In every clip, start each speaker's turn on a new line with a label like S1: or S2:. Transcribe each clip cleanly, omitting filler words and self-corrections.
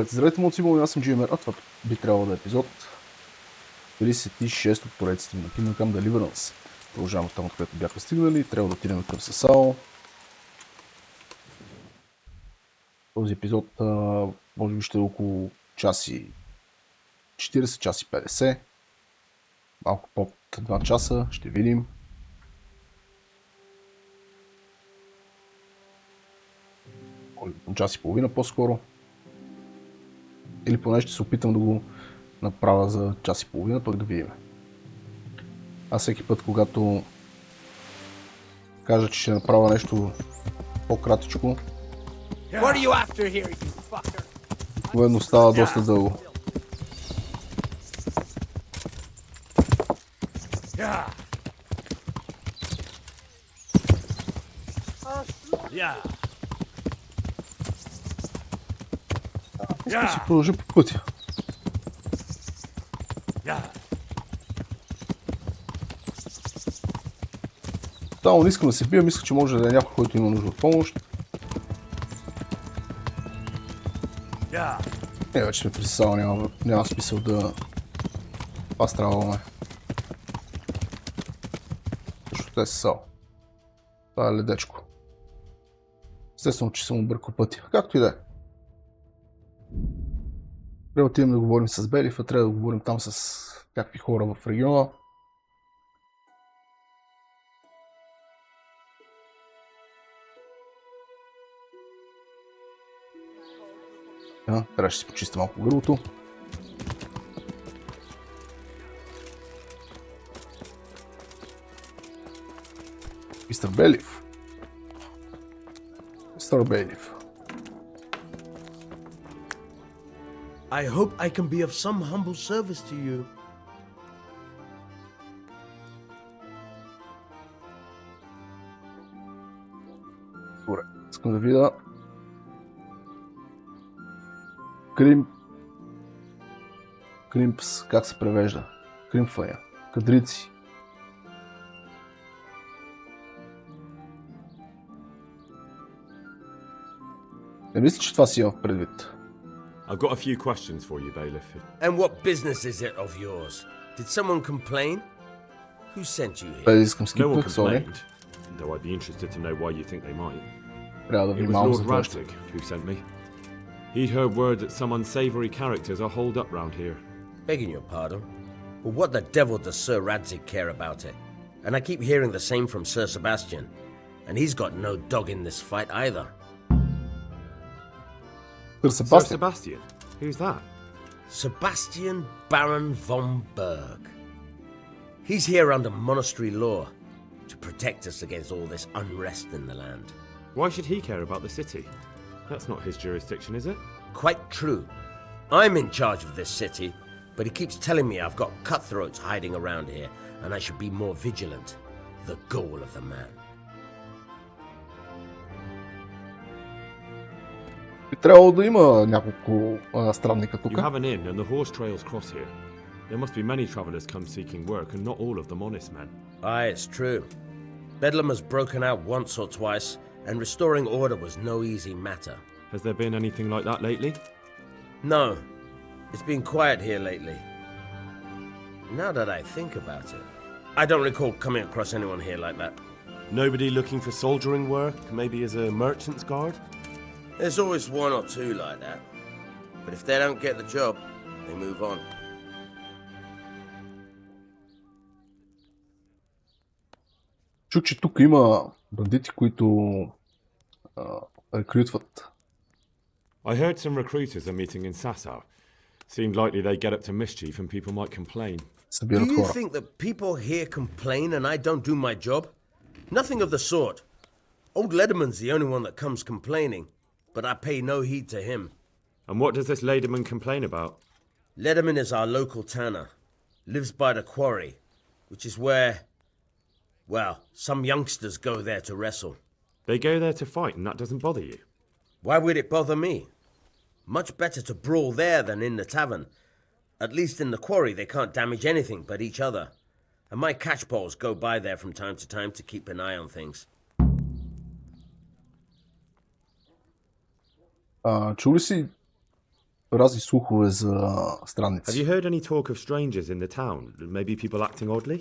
S1: Здравейте, мулцибол, аз съм GMR, а това би трябвало да е епизод 36 от поредиците на Искам Deliverance. Продължаваме там, откъдето бяхме стигнали, трябва да отидем към Сасао. Този епизод може би ще е около часи 40, часи 50, малко под 2 часа, ще видим. Час и половина по-скоро. Или поне ще се опитам да го направя за час и половина, пък да видим. Аз всеки път, когато кажа, че ще направя нещо по-кратичко, обикновено става доста дълго. Искам да си продължа по пътя. Само не искам да се бия, мисля, че може да е някой, който има нужда от помощ. Вече сме при Сасао, няма смисъл да пастраваме. Защото е Сасао. Това е ледечко. Естествено, че съм объркал пътя. Както и да е. Трябва да отидем да говорим с Белив, а трябва да говорим там с някакви хора в региона. Трябва да си почистя малко гърлото. Мистер Белив. Мистер Белив.
S2: I hope I can be of some humble service to you.
S1: Добре, искам да видя Кримпс, как се превежда? Кримпвания, кадрици. Не мисля, че това си имам предвид.
S3: I've got a few questions for you, Bailiff.
S2: And what business is it of yours? Did someone complain? Who sent you here?
S3: No one complained, though I'd be interested to know why you think they might. It was Lord Radzig who sent me. He'd heard word that some unsavoury characters are holed up round here.
S2: Begging your pardon, but what the devil does Sir Radzig care about it? And I keep hearing the same from Sir Sebastian, and he's got no dog in this fight either.
S3: Sir Sebastian? Who's that?
S2: Sebastian Baron von Berg. He's here under monastery law to protect us against all this unrest in the land.
S3: Why should he care about the city? That's not his jurisdiction, is it?
S2: Quite true. I'm in charge of this city, but he keeps telling me I've got cutthroats hiding around here and I should be more vigilant. The goal of the man.
S1: Трябвало да има няколко странника тук.
S3: You have an inn and the horse trails cross here. There must be many travellers come seeking work and not all of them honest men.
S2: Aye, it's true. Bedlam has broken out once or twice and restoring order was no easy matter.
S3: Has there been anything like that lately?
S2: No. It's been quiet here lately. Now that I think about it, I don't recall coming across anyone here like that.
S4: Nobody looking for soldiering work, maybe as a merchant's guard?
S2: There's always one or two like that. But if they don't get the job, they move on.
S1: Чух, че тук има бандити, които рекрутват.
S3: I heard some recruiters are meeting in Sasau. Seemed likely they get up to mischief and people might complain.
S1: Събират
S2: Do you
S1: хора.
S2: think that people here complain and I don't do my job? Nothing of the sort. Old Lederman's the only one that comes complaining, but I pay no heed to him.
S3: And what does this Lederman complain about?
S2: Lederman is our local tanner. Lives by the quarry, which is where, well, some youngsters go there to wrestle.
S3: They go there to fight and that doesn't bother you?
S2: Why would it bother me? Much better to brawl there than in the tavern. At least in the quarry they can't damage anything but each other. And my catchpoles go by there from time to time to keep an eye on things.
S1: Чули си разни слухове за странници.
S3: Have you heard any talk of strangers in the town? Maybe people acting oddly?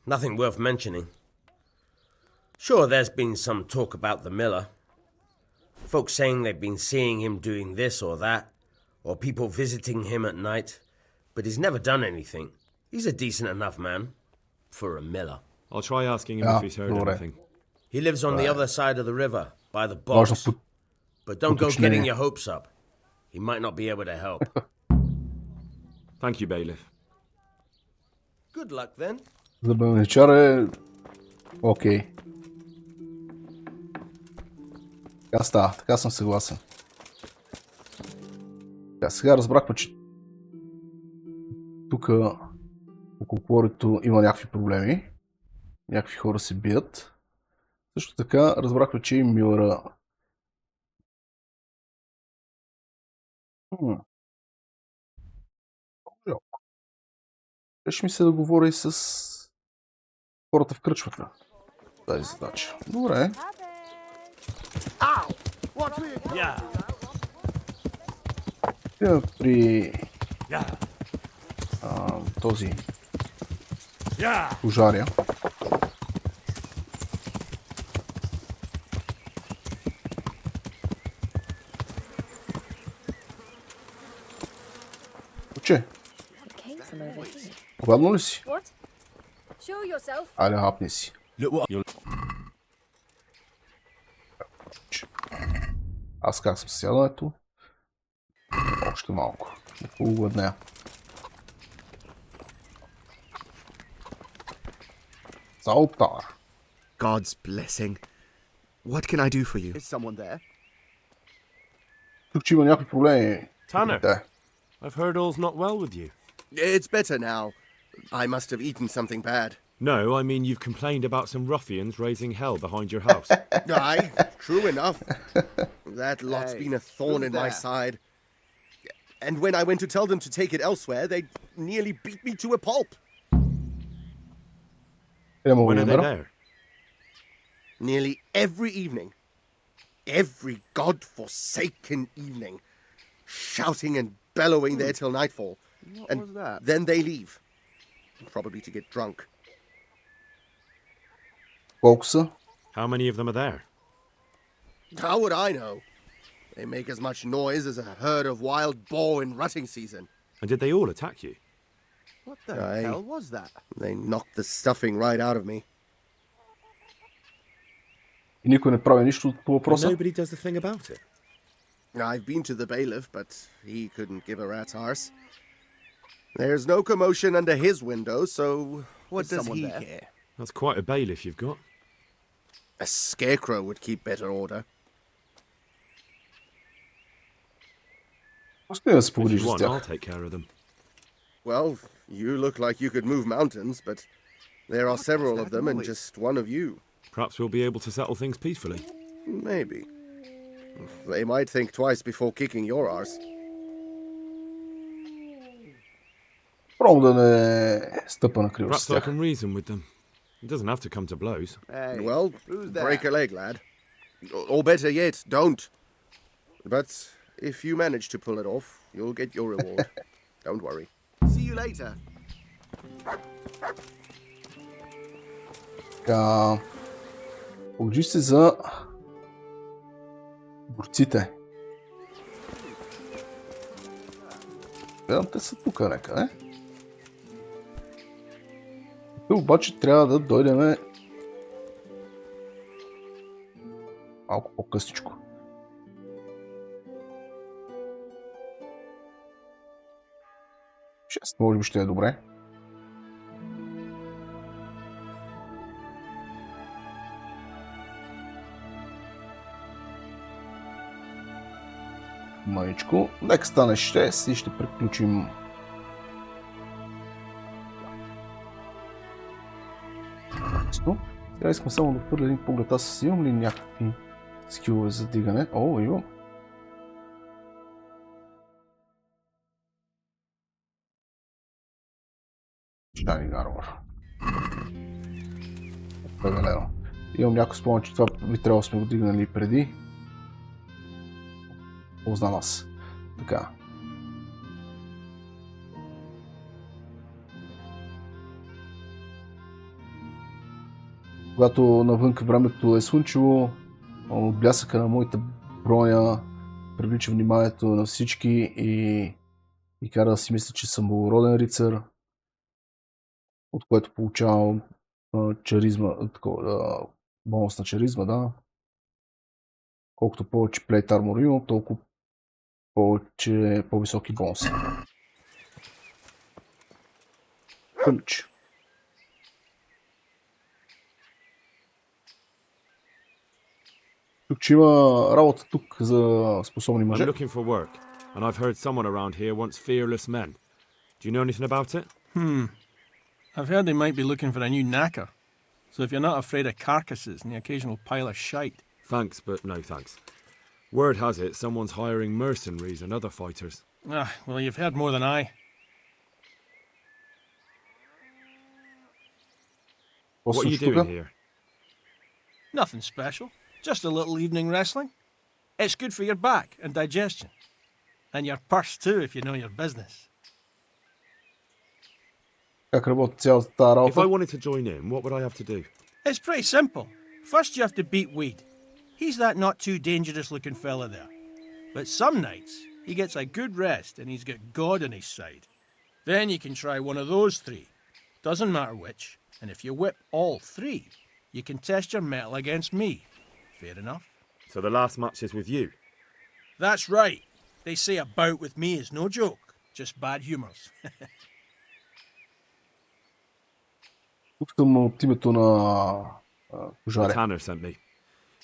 S2: Nothing worth mentioning. Sure, there's been some talk about the miller. Folks saying they've been seeing him doing this or that, or people visiting him at night, but he's never done anything. He's a decent enough man for a miller.
S3: I'll try asking him if he's heard anything.
S2: He lives on the other side of the river, by the box. But don't go getting your hopes up. He might not be able to help.
S3: Thank you, bailiff.
S2: Good luck then.
S1: За бълничар е... Окей. Така става, така съм съгласен. Сега разбрахме, че тук около корито има някакви проблеми. Някакви хора се бият. Също така разбрахме, че и Милъра... Беше ми се да говоря и с хората в кръчмата. Тази задача. Добре. При този пожаря. Че? Гладно ли си? Айде, хапни си. Аз как съм сядането? Още малко. Полугладнея. Салтар.
S5: God's blessing. What can I do for you?
S6: Is someone there?
S1: Тук че има някакви проблеми.
S4: Tanner,
S1: Да.
S4: I've heard all's not well with you.
S6: It's better now. I must have eaten something bad.
S3: No, I mean you've complained about some ruffians raising hell behind your house.
S6: Aye, true enough. That lot's been a thorn in my side. And when I went to tell them to take it elsewhere, they nearly beat me to a pulp.
S3: When are they there?
S6: Nearly every evening. Every god-forsaken evening. Shouting and bellowing there till nightfall.
S5: What was that?
S6: Then they leave. Probably to get drunk.
S1: Колко са?
S3: How many of them are there?
S6: How would I know? They make as much noise as a herd of wild boar in rutting season.
S3: And did they all attack you?
S5: What the
S6: Aye.
S5: hell was that?
S6: They knocked the stuffing right out of me.
S1: И никой не прави нищо по
S3: And
S1: въпроса?
S3: nobody does the thing about it.
S6: I've been to the bailiff, but he couldn't give a rat's arse. There's no commotion under his window, so what
S5: Is
S6: does
S5: someone
S6: he
S5: there?
S6: care?
S3: That's quite a bailiff you've got.
S6: A scarecrow would keep better order.
S1: Успея да се
S3: If
S1: погодиш
S3: you
S1: с
S3: want,
S1: тях.
S3: I'll take care of them.
S6: Well, you look like you could move mountains, but there are several of
S5: that
S6: them and
S5: noise?
S6: just one of you.
S3: Perhaps we'll be able to settle things peacefully.
S6: Maybe. They might think twice before kicking your arse.
S1: Пробвам да не стъпа на криво с
S3: Perhaps I
S1: тях.
S3: can reason with them. It doesn't have to come to blows.
S5: Hey,
S6: Well,
S5: who's that?
S6: break a leg, lad. Or better yet, don't. But if you manage to pull it off, you'll get your reward. Don't worry. See you later.
S1: Така... Погодиш се за... борците. Гледам, те са тук някъде. Тук обаче трябва да дойдем малко по-късничко. 6 може би ще е добре. Маничко. Нека стане 6 и ще приключим. Сега искам само да хвърля един поглед. Аз имам ли някакви скилове за дигане? О, имам. Shining Armor. Определено. Имам някой спомен, че това би трябвало да сме го дигнали преди. Познам аз. Така. Когато навън времето е слънчево, от блясъка на моята броня привлича вниманието на всички и кара да си мисля, че съм благороден рицар, от което получавам чаризма, бонус на чаризма, да. Колкото повече плейт армор имам, толкова по-високи бонуси. Ключ. Тук че има работа тук за способни мъже.
S3: I'm looking for work, and I've heard someone around here wants fearless men. Do you know anything about it?
S7: I've heard they might be looking for a new knacker. So if you're not afraid of carcasses and the occasional pile of shite.
S3: Thanks, but no thanks. Word has it someone's hiring mercenaries and other fighters.
S7: Well, you've heard more than I.
S3: What are you doing here?
S7: Nothing special. Just a little evening wrestling. It's good for your back and digestion. And your purse too, if you know your business.
S1: Как работи цялата тази работа?
S3: If I wanted to join in, what would I have to do?
S7: It's pretty simple. First you have to beat Weed. He's that not too dangerous looking fella there. But some nights, he gets a good rest and he's got God on his side. Then you can try one of those three. Doesn't matter which. And if you whip all three, you can test your mettle against me. Fair enough?
S3: So the last match is with you?
S7: That's right. They say a bout with me is no joke. Just bad humours.
S1: Тук съм от името на пожаря.
S3: Tanner sent me.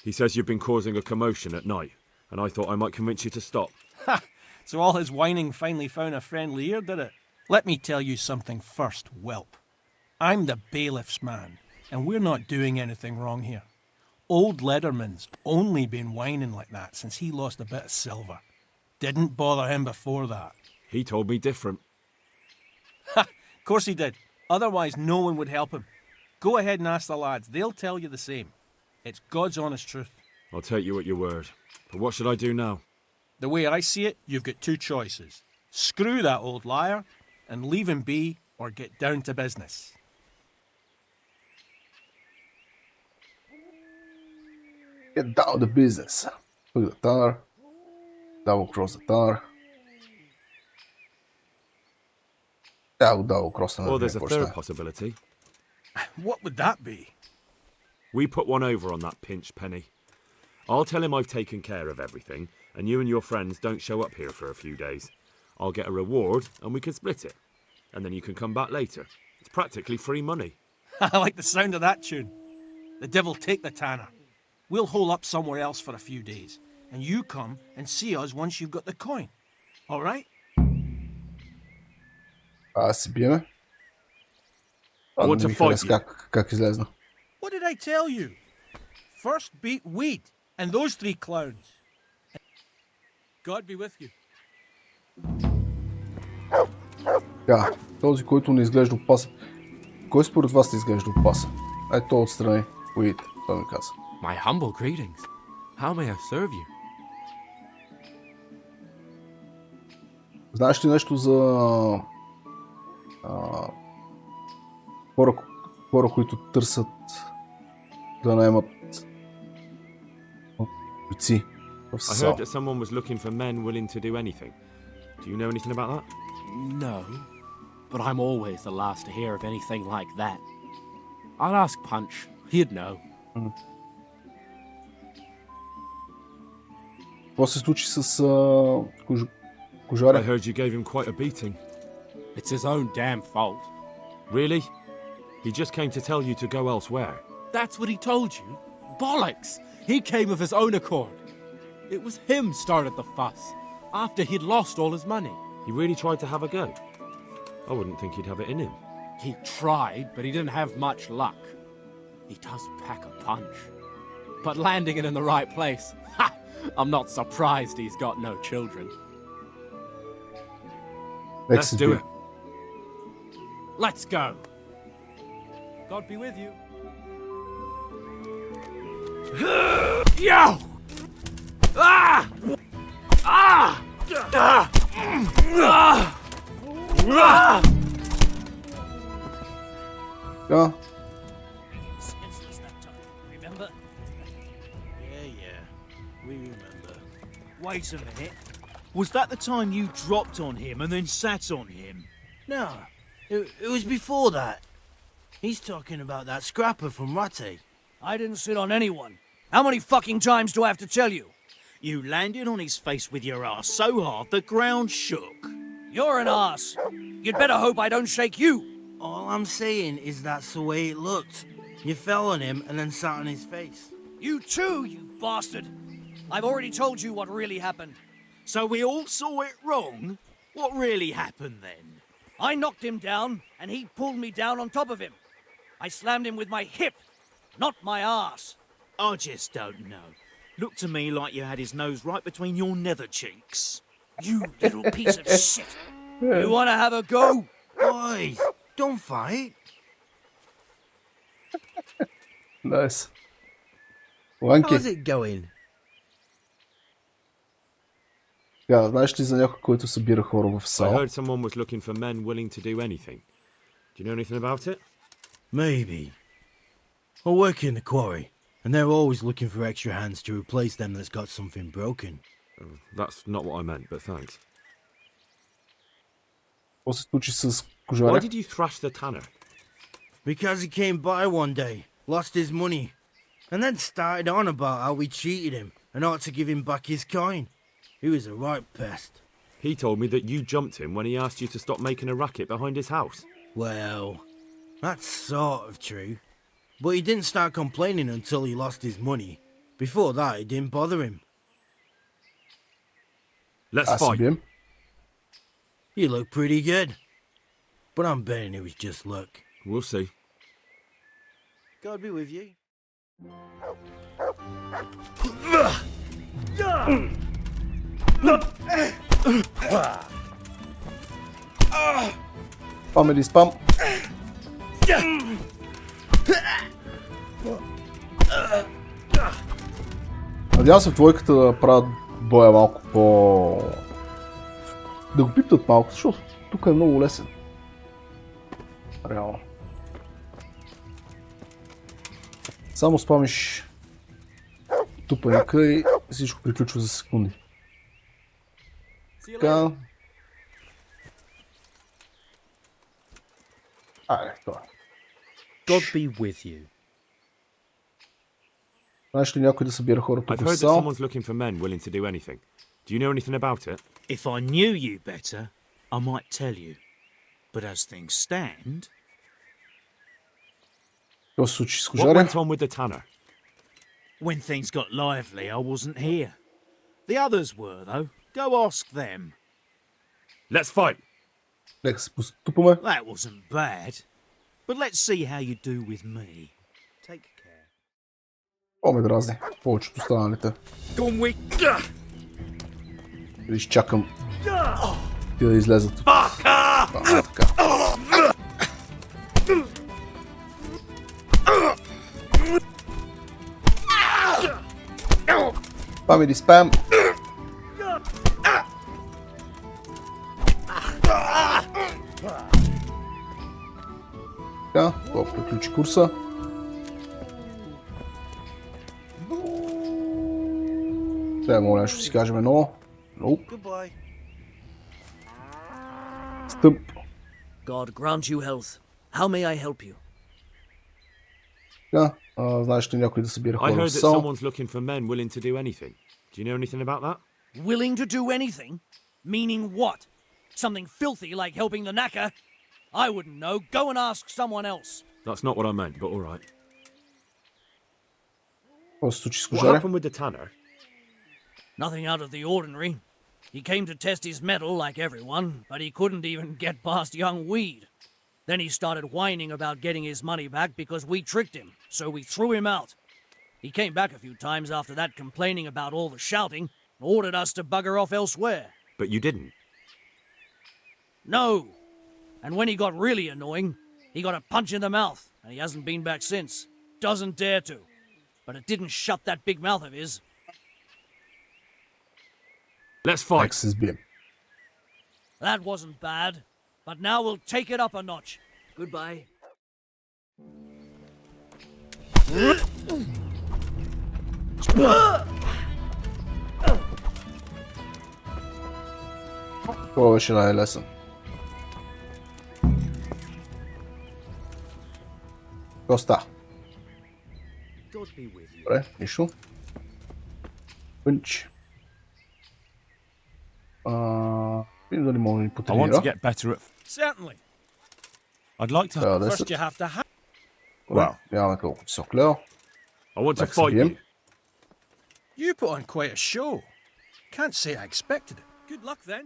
S3: He says you've been causing a commotion at night, and I thought I might convince you to stop.
S7: Ha! So all his whining finally found a friendly ear, did it? Let me tell you something first, whelp. I'm the bailiff's man, and we're not doing anything wrong here. Old Lederman's only been whining like that since he lost a bit of silver. Didn't bother him before that.
S3: He told me different.
S7: Ha! Of course he did. Otherwise no one would help him. Go ahead and ask the lads. They'll tell you the same. It's God's honest truth.
S3: I'll take you at your word. But what should I do now?
S7: The way I see it, you've got two choices. Screw that old liar and leave him be, or get down to business.
S1: Get down to business. Look at the Tanner. Double cross the Tanner. Double cross the Tanner.
S3: Or there's a third possibility.
S7: What would that be?
S3: We put one over on that pinch penny. I'll tell him I've taken care of everything, and you and your friends don't show up here for a few days. I'll get a reward, and we can split it. And then you can come back later. It's practically free money.
S7: I like the sound of that tune. The devil take the Tanner. We'll hole up somewhere else for a few days, and you come and see us once you've got the coin. All right?
S1: Си биеме.
S3: I want to fight you.
S1: Как излезна.
S7: What did I tell you? First beat Weed and those three clowns. God be with you.
S1: Така, този, който не изглежда опасен. Кой според вас не изглежда опасен? Ето отстрани. Уидите, той ми каза.
S8: My humble greetings. How may I serve you?
S1: Знаеш ли нещо за хора, които търсят да наемат бойци в
S3: I
S1: Създадена?
S3: heard that someone was looking for men willing to do anything. Do you know anything about that?
S8: No, but I'm always the last to hear of anything like that. I'll ask Punch. He'd know.
S1: Какво се случи с
S3: I
S1: кожаря?
S3: heard you gave him quite a beating.
S8: It's his own damn fault.
S3: Really? He just came to tell you to go elsewhere.
S8: That's what he told you? Bollocks! He came of his own accord. It was him started the fuss, after he'd lost all his money.
S3: He really tried to have a go. I wouldn't think he'd have it in him.
S8: He tried, but he didn't have much luck. He does pack a punch. But landing it in the right place, ha! I'm not surprised he's got no children.
S3: Let's do it.
S8: Let's go. God be with you. Yo! Ah! Ah! Ah! Ah!
S1: Да.
S9: Wait a minute. Was that the time you dropped on him and then sat on him?
S10: No, it was before that. He's talking about that scrapper from Ratte.
S11: I didn't sit on anyone. How many fucking times do I have to tell you?
S9: You landed on his face with your ass so hard the ground shook.
S11: You're an ass. You'd better hope I don't shake you.
S10: All I'm saying is that's the way it looked. You fell on him and then sat on his face.
S11: You too, you bastard. I've already told you what really happened.
S9: So we all saw it wrong? What really happened then?
S11: I knocked him down, and he pulled me down on top of him. I slammed him with my hip, not my ass.
S9: I just don't know. Looked to me like you had his nose right between your nether cheeks.
S11: You little piece of shit. You want to have a go?
S10: Boys, don't fight.
S1: Nice. Ланки,
S10: How's it going?
S1: знаеш ли за някой, който събира хора в
S3: I
S1: САО?
S3: heard someone was looking for men willing to do anything. Do you know anything about it?
S10: Maybe. I work in the quarry, and they're always looking for extra hands to replace them that's got something broken.
S3: That's not what I meant, but thanks.
S1: Какво се случи с
S3: Why
S1: кожаря?
S3: did you thrash the tanner?
S10: Because he came by one day, lost his money, and then started on about how we cheated him and ought to give him back his coin. He was a right pest.
S3: He told me that you jumped him when he asked you to stop making a racket behind his house.
S10: Well, that's sort of true. But he didn't start complaining until he lost his money. Before that, it didn't bother him.
S3: Let's
S1: Аз се
S3: fight.
S1: бием.
S10: You look pretty good. But I'm betting it was just luck.
S3: We'll see.
S10: God be with you.
S1: Спам или спам? Надявам се в двойката да правят боя малко по... да го пипнат малко, защото тук е много лесен. Реално. Само спамиш тупаника и всичко приключва за секунди. Така. Айде, това.
S9: God be with you.
S1: Знаеш ли някой да събира хора
S3: I've
S1: тук
S3: heard
S1: в
S3: that
S1: САО?
S3: someone's looking for men willing to do anything. Do you know anything about it?
S9: If I knew you better, I might tell you. But as things stand...
S1: Какво се случи с
S3: What
S1: кожаря?
S3: went on with the tanner?
S9: When things got lively, I wasn't here. The others were, though. Go ask them.
S3: Let's fight.
S1: Нека се поступаме.
S9: That wasn't bad. But let's see how you do with me. Take care.
S1: О, ме дразни. Повечето останалите. Или изчакам и да излезат от... така. Спам или спам? Така, това приключи курса. Трябва моля нещо си кажем едно.
S10: Goodbye.
S1: Стъп.
S11: God grant you health. How may I help you?
S1: Така, знаеш ли някой да събира
S3: I
S1: хора
S3: heard
S1: в
S3: that
S1: САО?
S3: someone's looking for men willing to do anything. Do you know anything about that?
S11: Willing to do anything? Meaning what? Something filthy like helping the knacker? I wouldn't know. Go and ask someone else.
S3: That's not what I meant, but all right.
S1: Какво се случи с
S3: What
S1: кожаря?
S3: happened with the tanner?
S11: Nothing out of the ordinary. He came to test his mettle like everyone, but he couldn't even get past young Weed. Then he started whining about getting his money back because we tricked him, so we threw him out. He came back a few times after that complaining about all the shouting and ordered us to bugger off elsewhere.
S3: But you didn't.
S11: No. And when he got really annoying, he got a punch in the mouth, and he hasn't been back since. Doesn't dare to. But it didn't shut that big mouth of his.
S3: Let's fight.
S1: Нека се сбием.
S11: That wasn't bad. But now we'll take it up a notch. Goodbye.
S1: Това беше най-лесен. Какво става? Добре, нищо. Пънч. Видим дали мога да ни
S4: I want to
S1: потренира.
S4: get better at.
S11: Certainly.
S4: I'd like to.
S1: Трябва да
S11: First, you have to have.
S1: Добре, нямаме колко висок лео.
S3: I want to
S1: Нека се
S3: fight
S1: бием.
S3: you.
S7: You put on quite a show. Can't say I expected it.
S11: Good luck then.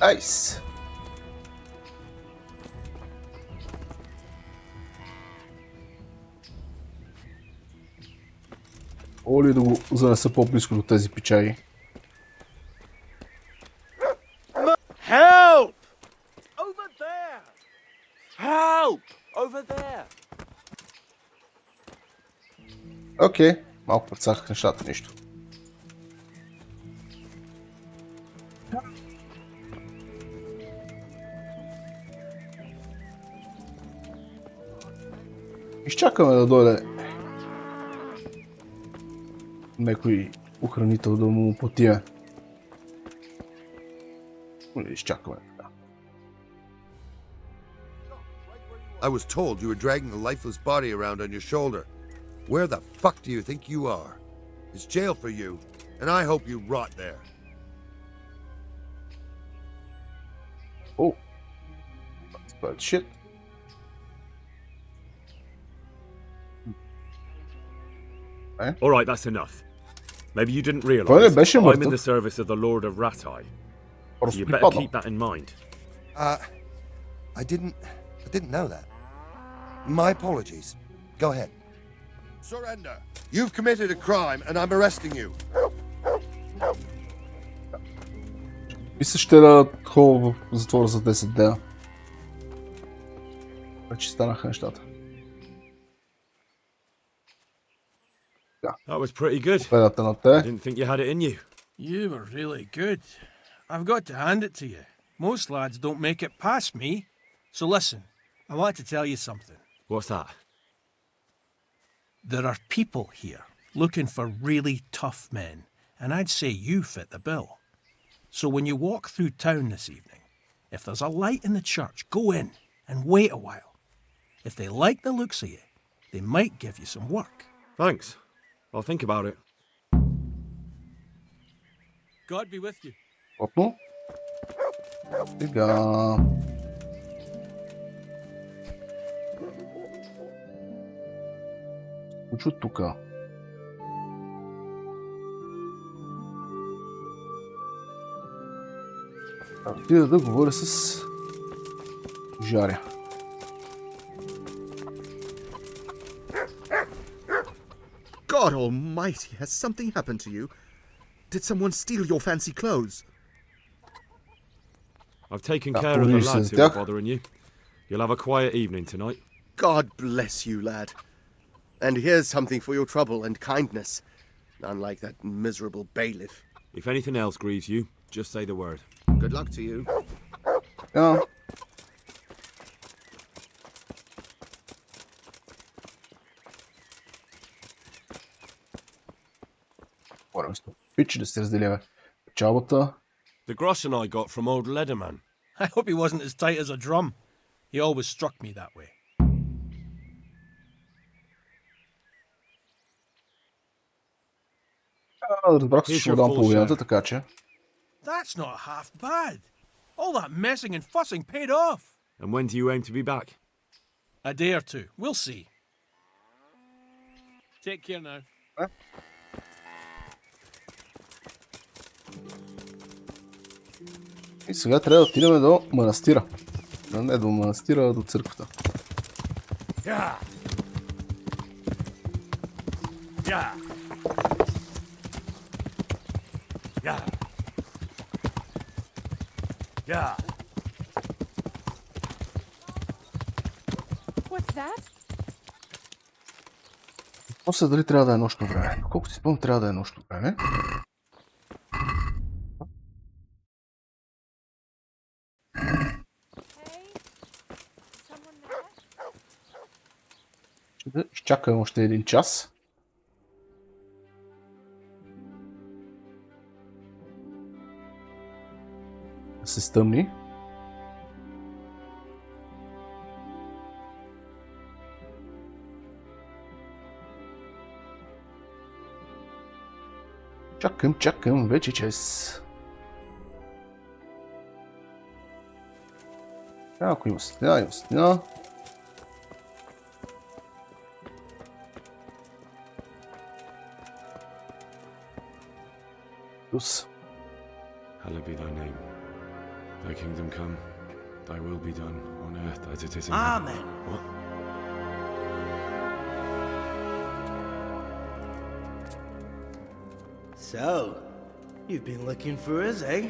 S1: Айс! Оли да го занеса по-близко до тези пичаги.
S8: Help! Over there! Help! Over there!
S1: Окей, малко прецаках нещата, нищо. Изчакаме да дойде някой охранител да му платиме. Изчакаме така.
S12: I was told you were dragging a lifeless body around on your shoulder. Where the fuck do you think you are? It's jail for you, and I hope you rot there.
S1: Oh. That's bad shit.
S3: All right, that's enoug. Maybe you didn't
S1: Той не
S3: realise
S1: беше
S3: I'm in the
S1: мъртъв.
S3: service of the Lord of Ratai.
S1: Просто
S3: You better
S1: припаднал.
S3: keep that in mind.
S12: I didn't know that. My apologies. Go ahead. Surrender. You've committed a crime, and I'm arresting you.
S1: Мисля, ще да хова в затвора за 10 дена. Вече станаха нещата.
S3: That was pretty good.
S1: Победата на
S3: I
S1: те.
S3: didn't think you had it in you.
S7: You were really good. I've got to hand it to you. Most lads don't make it past me. So listen, I want to tell you something.
S3: What's that?
S7: There are people here looking for really tough men, and I'd say you fit the bill. So when you walk through town this evening, if there's a light in the church, go in and wait a while. If they like the looks of you, they might give you some work.
S3: Thanks. I'll think about it.
S11: God be with you.
S1: Опно. Сега. Случва тука. Отида да говоря с Жаря.
S5: God almighty, has something happened to you? Did someone steal your fancy clothes?
S3: I've taken
S1: Ah,
S3: care of the
S1: police
S3: lads
S1: is
S3: who are
S1: there.
S3: bothering you. You'll have a quiet evening tonight.
S6: God bless you, lad. And here's something for your trouble and kindness. Unlike that miserable bailiff.
S3: If anything else grieves you, just say the word.
S6: Good luck to you.
S1: Ja. Говорим с Пич да се разделяме печалбата.
S4: The groschen I got from old Leatherman.
S7: I hope he wasn't as tight as a drum. He always struck me that way.
S1: Разбрах се, ще му дам половината, така че.
S7: That's not half bad. All that messing and fussing paid off.
S3: And when do you aim to be back?
S7: A day or two. We'll see. Take care now.
S1: И сега трябва да отидем до манастира. Не до манастира, а до църквата.
S3: Yeah. Yeah. Yeah. Yeah.
S13: What's that?
S1: После дали трябва да е нощно време. Колкото си спомням, трябва да е нощно време. Да изчакам още един час. Да се стъмни. Чакам, вече час. Ако има светлина, Плюс.
S3: Hallowed be thy name. Thy kingdom come. Thy will be done on earth as it is in
S10: Amen.
S3: heaven. What?
S10: So, you've been looking for us, eh?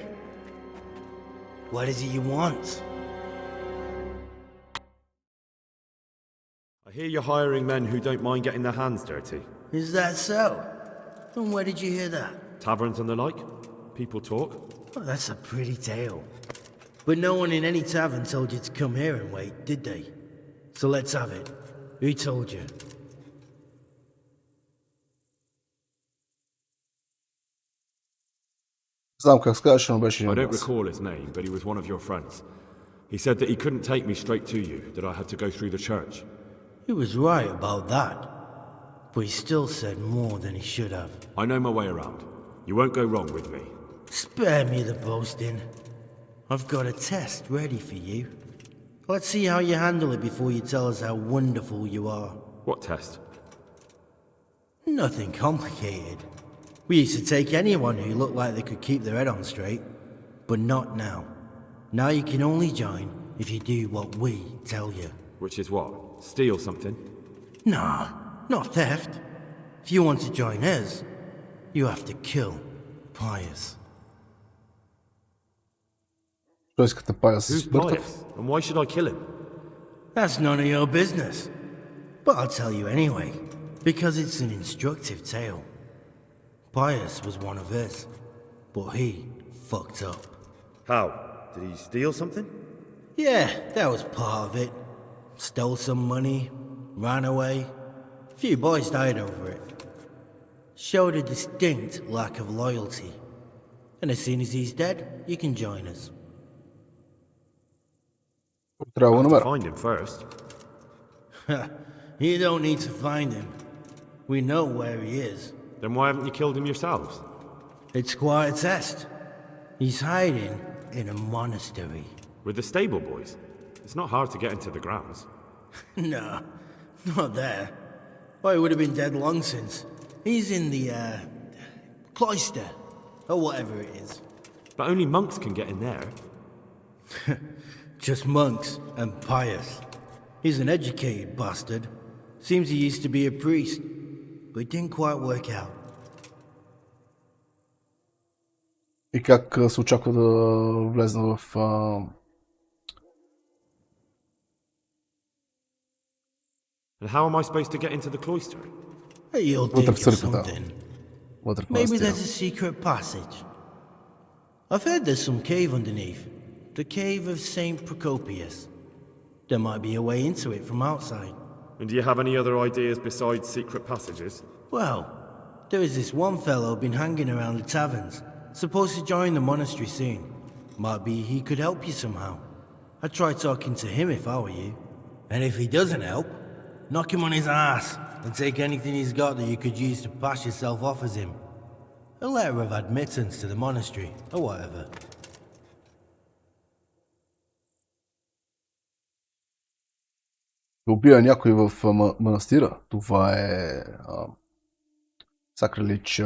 S10: What is it you want?
S3: I hear you're hiring men who don't mind getting their hands dirty.
S10: Is that so? And where did you hear that?
S3: Taverns and the like. People talk.
S10: Well, that's a pretty tale. But no one in any tavern told you to come here and wait, did they? So let's have it. Who told you?
S1: Знам как скажеш, но беше
S3: I don't
S1: глас.
S3: recall his name, but he was one of your friends. He said that he couldn't take me straight to you, that I had to go through the church.
S10: He was right about that. But he still said more than he should have.
S3: I know my way around. You won't go wrong with me.
S10: Spare me the boasting. I've got a test ready for you. Let's see how you handle it before you tell us how wonderful you are.
S3: What test?
S10: Nothing complicated. We used to take anyone who looked like they could keep their head on straight. But not now. Now you can only join if you do what we tell you.
S3: Which is what? Steal something?
S10: Nah, not theft. If you want to join us, you have to kill Pius.
S1: Той искате пая с
S3: Who's
S1: Бъртъв?
S3: Pius? And why should I kill him?
S10: That's none of your business. But I'll tell you anyway, because it's an instructive tale. Pius was one of us, but he fucked up.
S3: How? Did he steal something?
S10: Yeah, that was part of it. Stole some money, ran away. A few boys died over it. Showed a distinct lack of loyalty. And as soon as he's dead, you can join us.
S1: Трябва да го намеря.
S3: Find him first.
S10: You don't need to find him. We know where he is.
S3: Then why haven't you killed him yourselves?
S10: It's quite a test. He's hiding in a monastery.
S3: With the stable boys? It's not hard to get into the grounds.
S10: No, not there. Oh, he would have been dead long since. He's in the, cloister, or whatever it is.
S3: But only monks can get in there.
S10: Just monks and Pius. He's an educated bastard. Seems he used to be a priest, but it didn't quite work out.
S1: И как се очаква да влезна в...
S3: And how am I supposed to get into the cloister?
S10: You'll
S1: Вътре
S10: think
S1: в
S10: of
S1: църквата.
S10: something.
S1: Вътре в
S10: Maybe
S1: манастира.
S10: there's a secret passage. I've heard there's some cave underneath. The cave of Saint Procopius. There might be a way into it from outside.
S3: And do you have any other ideas besides secret passages?
S10: Well, there is this one fellow been hanging around the taverns. Supposed to join the monastery soon. Might be he could help you somehow. I'd try talking to him if I were you. And if he doesn't help, knock him on his ass and take anything he's got that you could use to pass yourself off as him. A letter of admittance to the monastery, or whatever.
S1: Да убия някой в манастира. Това е... Sacrilege.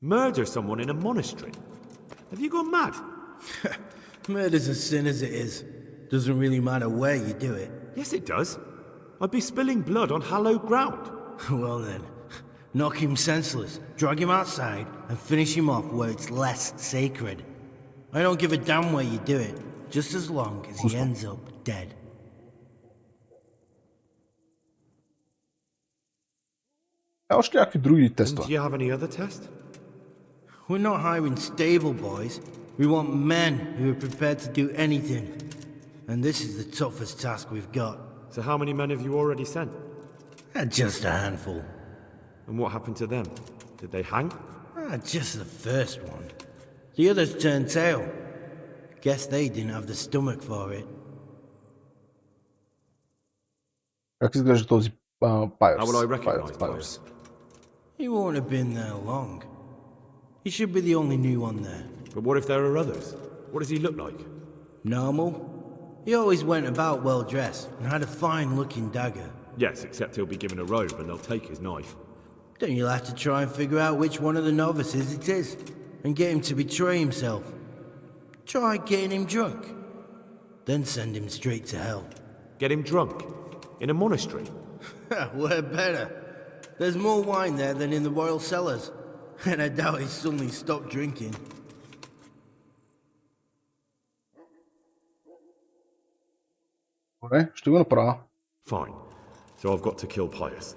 S3: Murder someone in a monastery? Have you gone mad?
S10: Murder's a sin as it is. Doesn't really matter where you do it.
S3: Yes, it does. I'd be spilling blood on hallowed ground.
S10: Well then, knock him senseless, drag him outside, and finish him off where it's less sacred. I don't give a damn where you do it, just as long as he ends up dead.
S1: Още някакви други
S3: And
S1: тестове.
S3: do you have any other test?
S10: We're not hiring stable boys. We want men who are prepared to do anything. And this is the toughest task we've got.
S3: So how many men have you already sent?
S10: Just a handful.
S3: And what happened to them? Did they hang?
S10: Just the first one. The others turned tail. Guess they didn't have the stomach for it.
S1: Как изглежда този Пайърс?
S3: How will I recognize
S1: Пайърс.
S10: He won't have been there long. He should be the only new one there.
S3: But what if there are others? What does he look like?
S10: Normal. He always went about well dressed and had a fine looking dagger.
S3: Yes, except he'll be given a robe and they'll take his knife.
S10: Then you'll have to try and figure out which one of the novices it is and get him to betray himself. Try getting him drunk. Then send him straight to hell.
S3: Get him drunk? In a monastery?
S10: We're better. There's more wine there than in the royal cellars. And I doubt he suddenly stopped drinking.
S1: Добре, ще го направя.
S3: Fine. So I've got to kill Pius.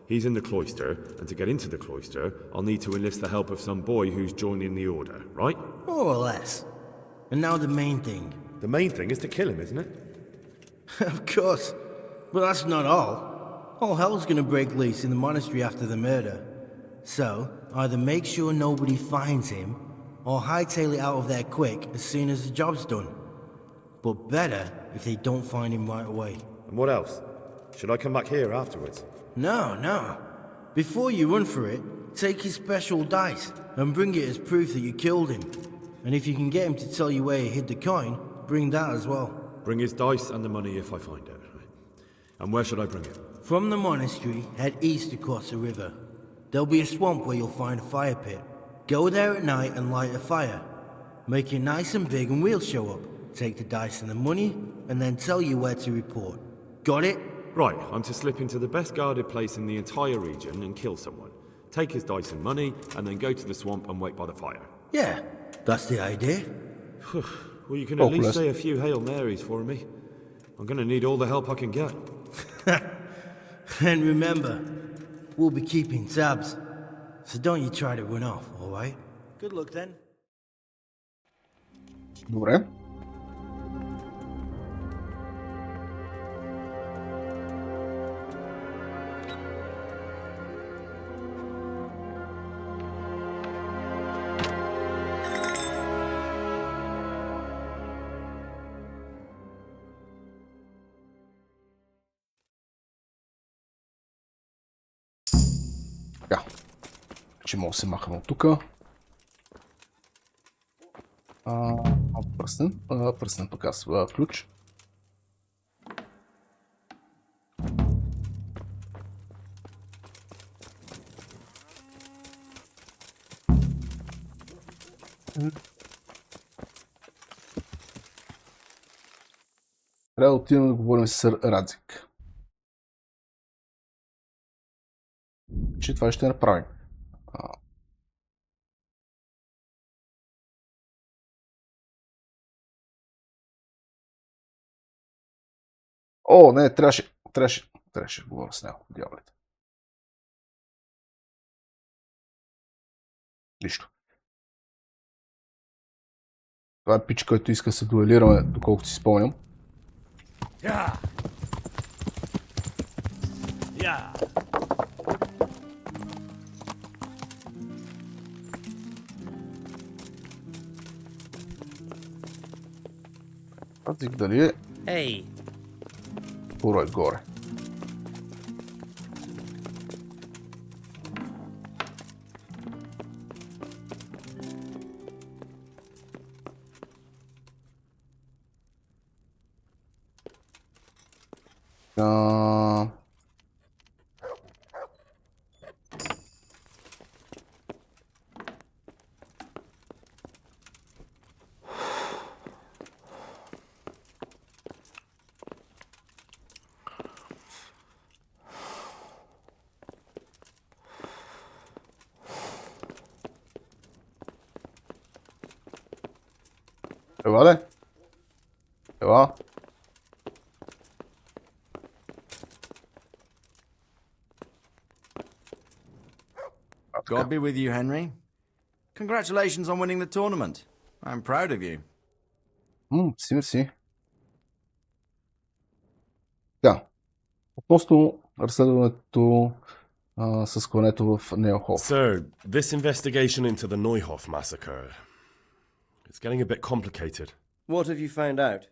S3: He's in the cloister, and to get into the cloister, I'll need to enlist the help of some boy who's joining the order, right?
S10: More or less. And now the main thing.
S3: The main thing is to kill him, isn't it?
S10: Of course. But that's not all. All hell's gonna break loose in the monastery after the murder. So, either make sure nobody finds him, or hightail it out of there quick as soon as the job's done. But better if they don't find him right away.
S3: And what else? Should I come back here afterwards?
S10: No. Before you run for it, take his special dice and bring it as proof that you killed him. And if you can get him to tell you where he hid the coin, bring that as well.
S3: Bring his dice and the money if I find it. And where should I bring it?
S10: From the monastery, head east across the river. There'll be a swamp where you'll find a fire pit. Go there at night and light a fire. Make it nice and big and we'll show up. Take the dice and the money, and then tell you where to report. Got it?
S3: Right, I'm to slip into the best guarded place in the entire region and kill someone. Take his dice and money, and then go to the swamp and wait by the fire.
S10: Yeah, that's the idea.
S3: Well, you can at least say a few Hail Marys for me. I'm going to need all the help I can get.
S10: And remember, we'll be keeping tabs. So don't you try to run off, alright? Good luck then.
S1: Добре. Така. Че мога да се махам от тук. Пръстен тук аз ключ. Трябва да отидем да говорим с сър Радзик. Че това ще направим. О, не, трябваше да говоря с него, дяволите. Нищо. Това е пич, който иска да се дуелираме, доколкото си спомням. Пазик дали е... Пуро е горе. Ела ли? Ела?
S13: God be with you, Henry. Congratulations on winning the tournament. I'm proud of you.
S1: Си, мерси. Така, Относно разследването с клането в Неохов.
S4: Sir, this investigation into the Neuhof massacre, it's getting a bit complicated.
S6: What have you found out?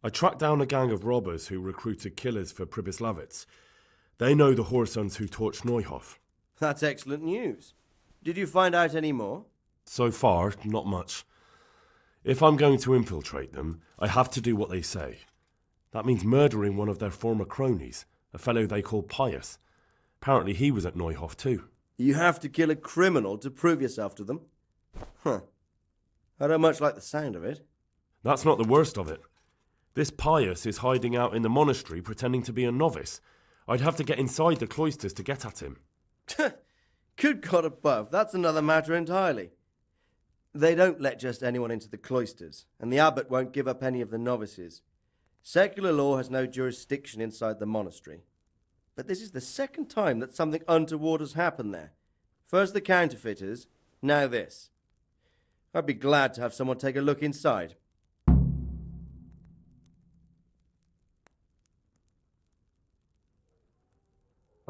S4: I tracked down a gang of robbers who recruited killers for Pribyslavitz. They know the Horsons who torched Neuhof.
S6: That's excellent news. Did you find out any more?
S4: So far, not much. If I'm going to infiltrate them, I have to do what they say. That means murdering one of their former cronies, a fellow they call Pius. Apparently he was at Neuhof too.
S6: You have to kill a criminal to prove yourself to them? Huh. I don't much like the sound of it.
S4: That's not the worst of it. This Pius is hiding out in the monastery pretending to be a novice. I'd have to get inside the cloisters to get at him.
S6: Good God above, that's another matter entirely. They don't let just anyone into the cloisters, and the abbot won't give up any of the novices. Secular law has no jurisdiction inside the monastery. But this is the second time that something untoward has happened there. First the counterfeiters, now this. I'd be glad to have someone take a look inside.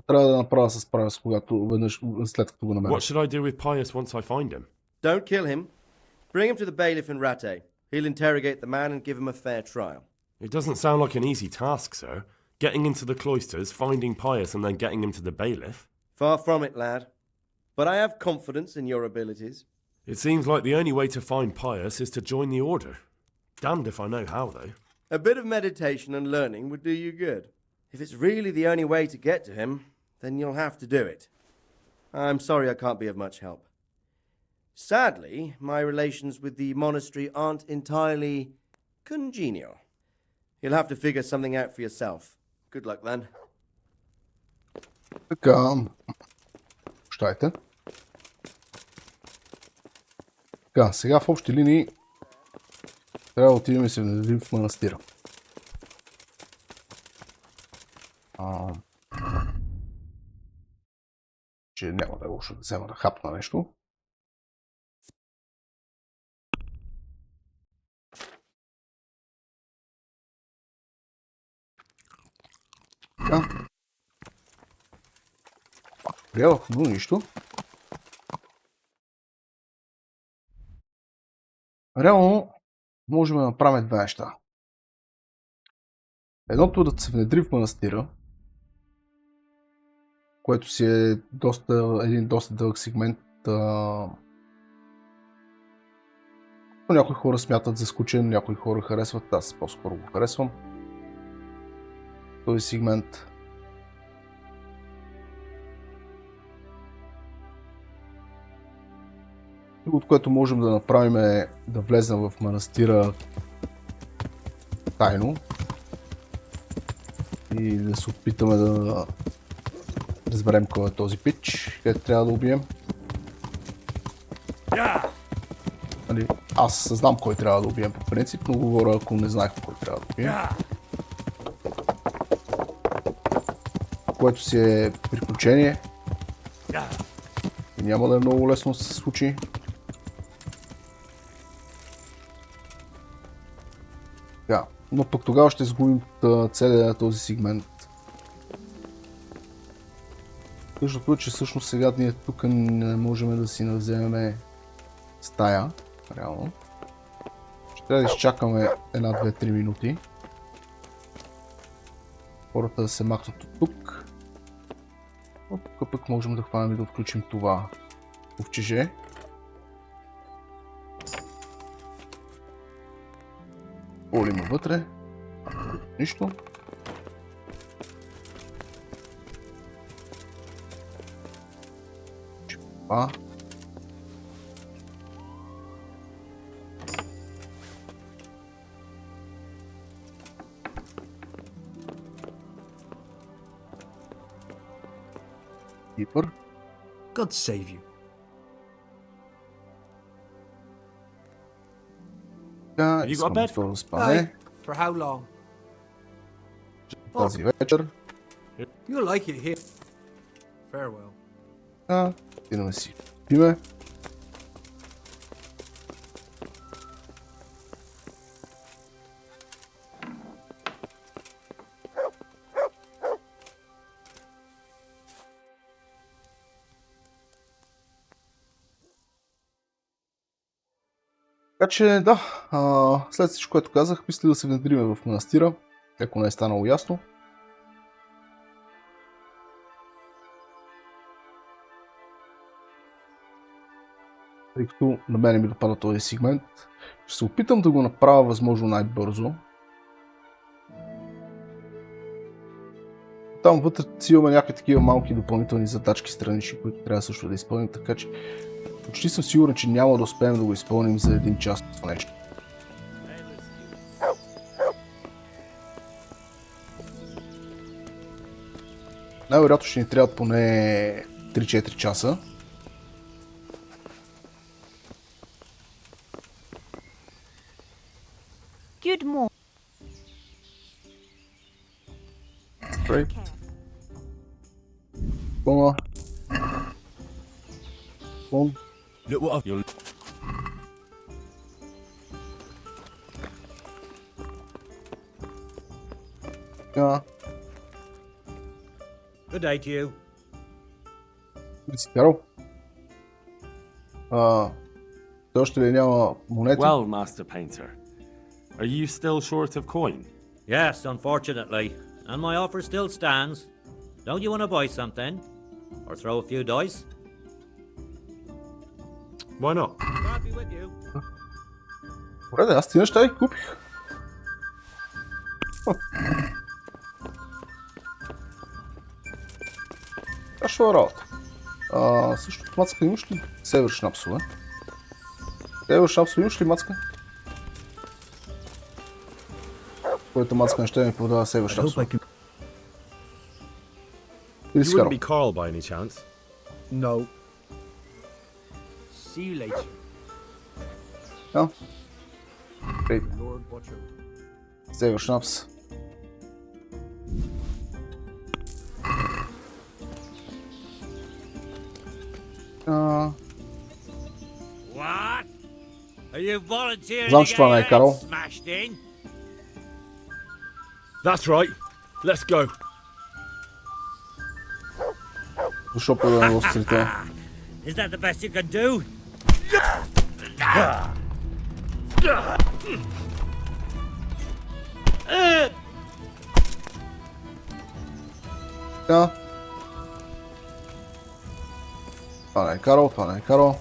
S1: Трябва да направя с Прайс, когато веднъж след като го намеря.
S4: What should I do with Pius once I find him?
S6: Don't kill him. Bring him to the bailiff in Rate. He'll interrogate the man and give him a fair trial.
S4: It doesn't sound like an easy task, sir. Getting into the cloisters, finding Pius, and then getting him to the bailiff.
S6: Far from it, lad. But I have confidence in your abilities.
S4: It seems like the only way to find Pius is to join the order. Damned if I know how, though.
S6: A bit of meditation and learning would do you good. If it's really the only way to get to him, then you'll have to do it. I'm sorry I can't be of much help. Sadly, my relations with the monastery aren't entirely congenial. You'll have to figure something out for yourself. Good luck then.
S1: Така. Щайте. Така, сега в общи линии трябва да отидем и се внедрим в манастира. Че няма да е лошо да взема да хапна нещо. Така. Приявах много нищо. Реално можем да направим две неща. Едното е да се внедри в манастира, което си е един доста дълъг сегмент. Някои хора смятат за скучен, някои хора харесват, аз по-скоро го харесвам. Този сегмент. Другото, което можем да направим е да влезем в манастира тайно и да се опитаме да разберем кой е този пич, където трябва да убием. Аз знам кой трябва да убием по принцип, но говоря, ако не знаех кой трябва да убием. Което си е приключение. И няма да е много лесно да се случи. Но пък тогава ще изгубим целия този сегмент. Тъжното е, че всъщност сега ние тук не можем да си навземем стая, реално. Ще трябва да изчакаме 1-2-3 минути. Хората да се махнат от тук. Но тук пък можем да хванем и да включим това ковчеже. Полим вътре. Нищо. Чупа. Keeper.
S10: God save you.
S1: Have you got a bed?
S10: Aye. For how long?
S1: Тази вечер.
S10: You'll like it here. Farewell.
S1: Идаме си пиме. Така че да, след всичко, което казах, мисля да се внедриме в манастира, ако не е станало ясно. Тъй като на мене ми допада този сегмент, ще се опитам да го направя възможно най-бързо. Там вътре си имаме някакви такива малки допълнителни задачки странични, които трябва също да изпълним, така че почти съм сигурен, че няма да успеем да го изпълним за един час това нещо. Най-вероятно ще ни трябва поне 3-4 часа.
S14: Good morning.
S1: Great. Look
S4: what you're...
S1: Yeah.
S9: Good day to you.
S1: Карл. Още ли няма монети?
S3: Well, Master Painter, are you still short of coin?
S9: Yes, unfortunately. And my offer still stands. Don't you want to buy something? Or throw a few dice?
S3: Why not?
S9: God be with you.
S1: Добре, аз ти неща и купих. Кашова работа. Също Мацка, имаш ли север шнапсове? Север шнапсове имаш ли, Мацка? Който Мацка не ще ми продава север шнапсове.
S3: You wouldn't be Carl by any chance?
S9: No. See you later.
S1: Yeah. Great.
S9: Lord, watch out.
S1: Север шнапс.
S9: What? Are you volunteering
S1: Знам,
S9: to
S1: че
S9: get
S1: това не
S9: your
S1: е
S9: head
S1: Карл.
S9: smashed in?
S3: That's right. Let's go.
S1: Защо да го стрите?
S9: Is that the best you can do?
S1: Да. Това не е Карл, това не е Карл.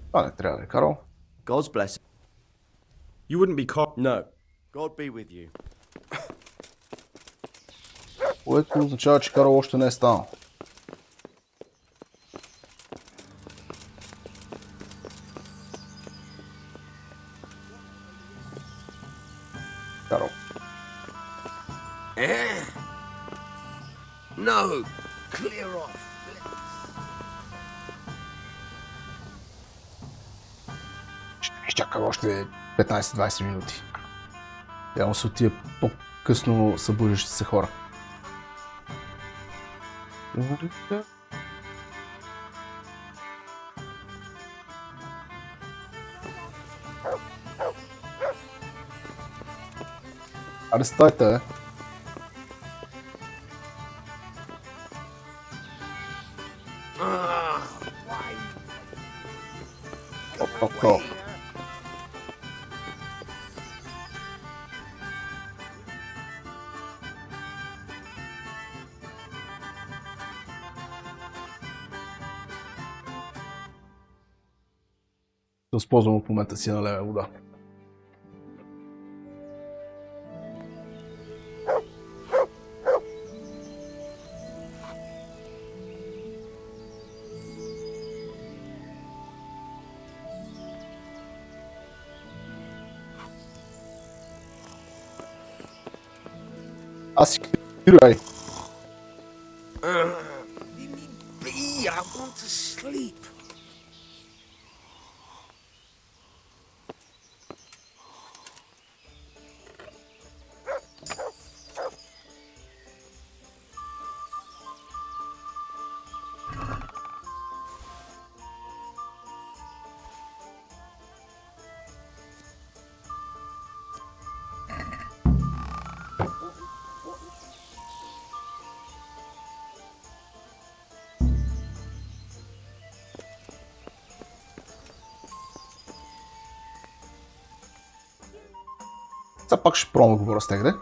S1: Това не трябва да е Карл.
S6: God's blessing.
S3: You wouldn't be Carl?
S6: No. God be with you.
S1: Което означава, че Карл още не е станал. Карл.
S2: No! Clear off!
S1: Ще изчакам още 15-20 минути. Явно са от тия по-късно събуждащи се хора. Аре, стойте, бе. Оп. Да използвам от момента си на лева вода. Аз си кирай.
S2: I want to sleep.
S1: Сега пак ще пробвам да говоря с негде.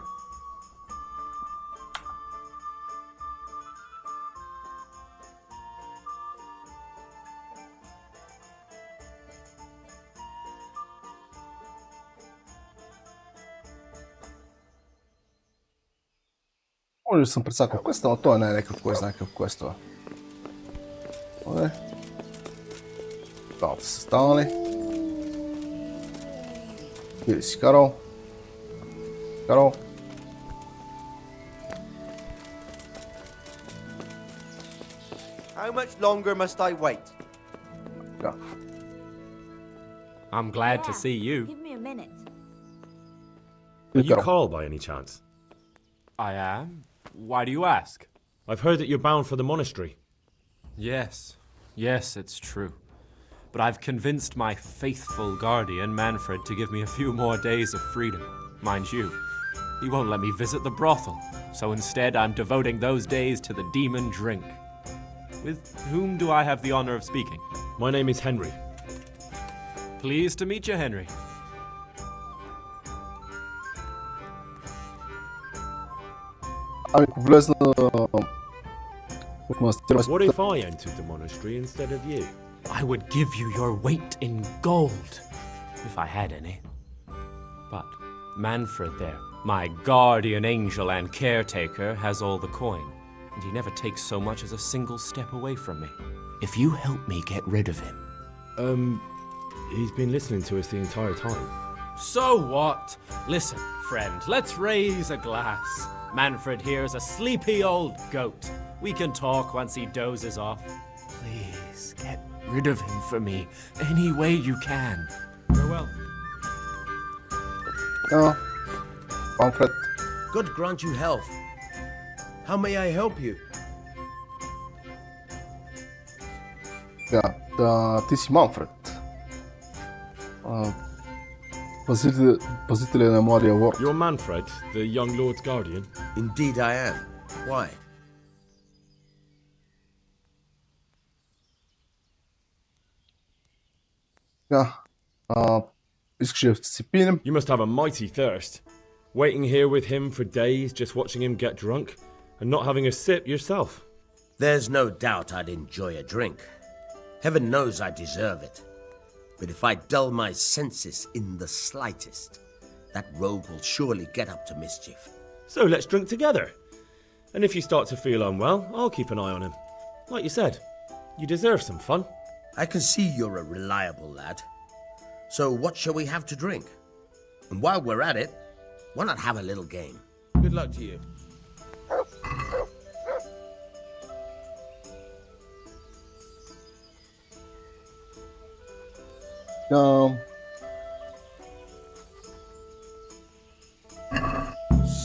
S1: Може да съм прецакал квеста, но той не е някакъв кой знае какъв квест това. Добре. Двамата са станали. Или си карал. Карал.
S6: How much longer must I wait?
S1: Yeah.
S8: I'm glad to see you.
S14: Give me a minute.
S3: Are you Carl by any chance?
S8: I am. Why do you ask?
S3: I've heard that you're bound for the monastery.
S8: Yes, it's true. But I've convinced my faithful guardian, Manfred, to give me a few more days of freedom. Mind you, he won't let me visit the brothel, so instead I'm devoting those days to the demon drink. With whom do I have the honor of speaking?
S3: My name is Henry.
S8: Pleased to meet you, Henry.
S1: Ами ако влезна в манастира...
S3: What if I entered the monastery instead of you?
S8: I would give you your weight in gold, if I had any. But Manfred there, my guardian angel and caretaker, has all the coin, and he never takes so much as a single step away from me. If you help me get rid of him...
S3: He's been listening to us the entire time.
S8: So what? Listen, friend, let's raise a glass. Manfred here's a sleepy old goat. We can talk once he dozes off. Please, get rid of him for me, any way you can. Farewell.
S1: No. Manfred.
S2: God grant you health. How may I help you?
S1: Да, ти си Манфред. Пазителя на младия лорд.
S3: You're Manfred, the young lord's guardian?
S2: Indeed I am. Why?
S1: Искаш да си пинем?
S3: You must have a mighty thirst. Waiting here with him for days, just watching him get drunk, and not having a sip yourself.
S2: There's no doubt I'd enjoy a drink. Heaven knows I deserve it. But if I dull my senses in the slightest, that rogue will surely get up to mischief.
S3: So let's drink together. And if you start to feel unwell, I'll keep an eye on him. Like you said, you deserve some fun.
S2: I can see you're a reliable lad. So what shall we have to drink? And while we're at it, why not have a little game?
S7: Good luck to you.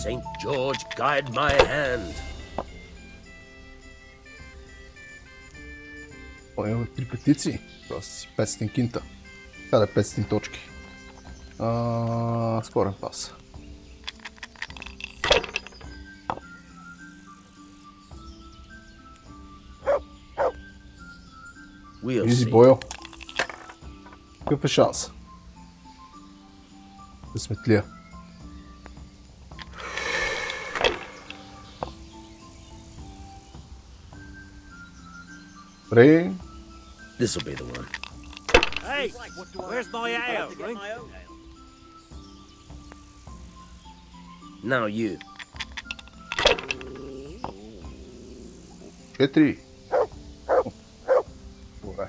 S2: St. George, guide my hand.
S1: Имаме 3 петиции. Това си 500 кинта. Kada 500 точки. Скорен пас. Изи бойо. Какъв е шанс? Да сметлия. Добре.
S2: This'll be the one.
S9: Hey, where's my ale?
S2: Now you.
S1: 4. Добре.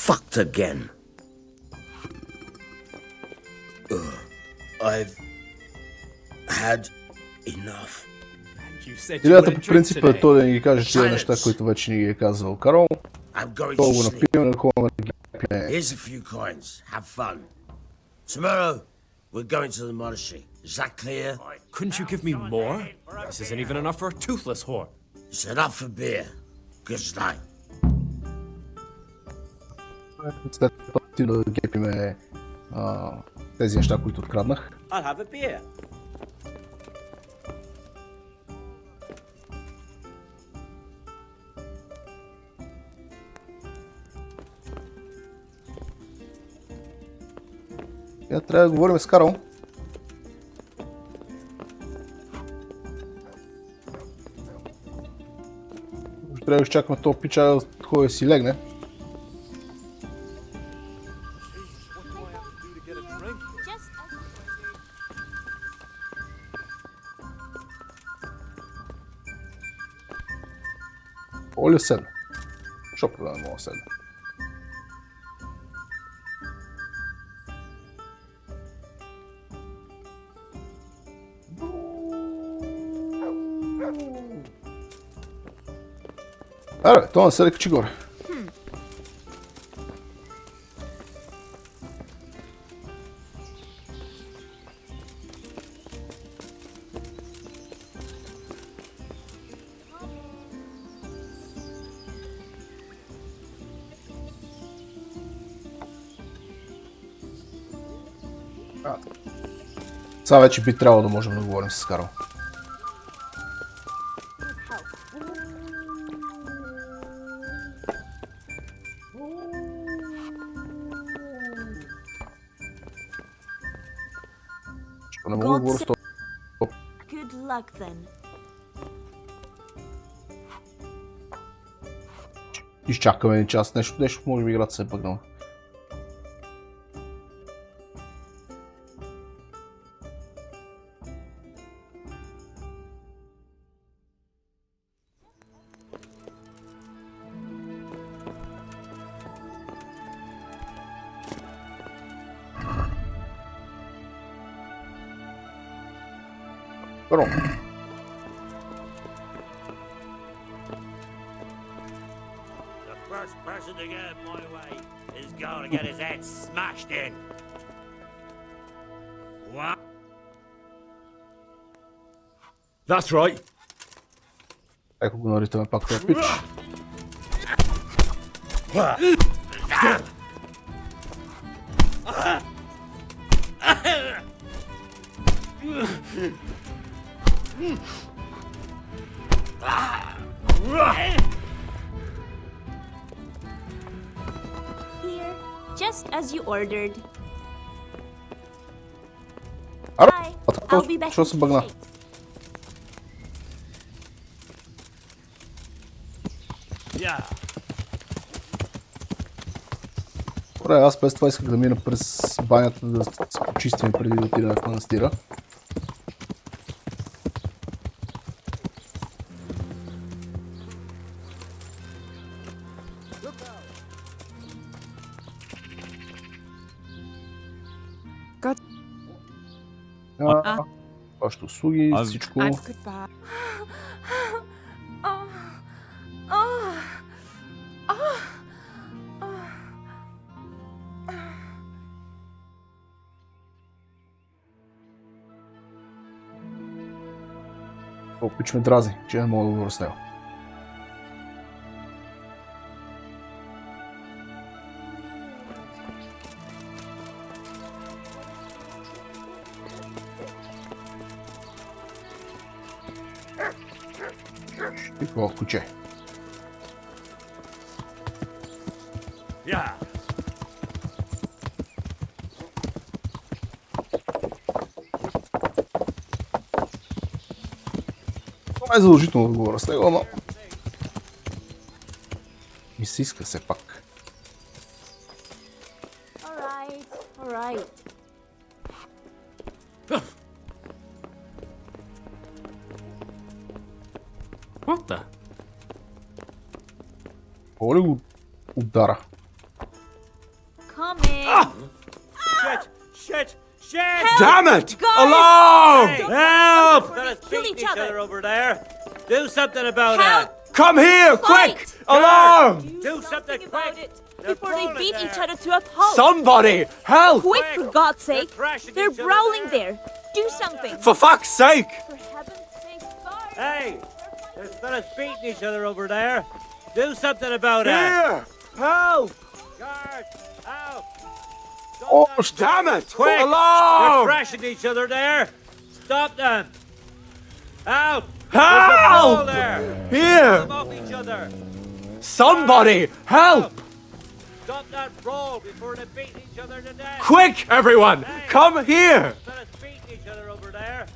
S2: Fucked again. I've had enough.
S1: Идеята по принцип е той да ни ги каже тия неща, които вече ни ги е казал Карол. Това го напием на хора да ги пие.
S2: Here's a few coins. Have fun. Tomorrow, we're going to the monastery. Is that clear?
S8: Couldn't you give me more? This isn't even enough for a toothless whore.
S2: It's enough for beer. Good night.
S1: След това да ги пиме тези неща, които откраднах.
S9: I'll have a beer.
S1: Сега трябва да говорим с Карл. Трябва да изчакаме този пича да ходи да си легне. Оля седна. Шопа да не мога да седна. Аре, това не се да качи горе. Сега вече би трябвало да можем да говорим с Карл. Не мога да говоря с това.
S14: Good luck then.
S1: Изчакаме един час. Нещо може би играта се е бъгнала. Първо.
S15: First person to get it my way is going to get his head smashed in. What?
S3: That's right.
S1: Еко го наритаме пак този пич.
S14: Here, just as you ordered.
S1: Аре,
S14: I'll be back
S1: що се бъгна? Добре, аз без това исках да мина през банята да се почистим преди да отидем в манастира. Още услуги, всичко. Опич ме дразни, че не мога да говоря с него. Какво куче? Това е задължително да говоря с него, но ми се иска все пак.
S14: Alright.
S8: What the?
S1: Какво ли го удара?
S14: Come in.
S15: Shit!
S3: Damn it!
S15: God!
S3: Alarm!
S15: Help!
S14: Kill each other
S15: over there. Do something about
S14: Help!
S15: it.
S3: Come here, quick! Alarm!
S15: Do something quick.
S14: Before they beat each other to a pulp.
S3: Somebody, help!
S14: Quick, for God's sake! They're brawling there. Do something.
S3: For fuck's sake!
S14: For heaven's sake, guard!
S15: Hey! There's fellas beating each other over there. Do something about it.
S3: Here! Help!
S15: Guard! Help!
S3: Oh, damn it!
S15: Quick!
S3: Alarm!
S15: They're thrashing each other there. Stop them! Help!
S3: Help!
S15: There's a brawl there.
S3: Here!
S15: Pull them off each other.
S3: Somebody, help!
S15: Stop that brawl before they beat each other to death.
S8: Quick, everyone! Come here!
S15: Fellas beating each other over there.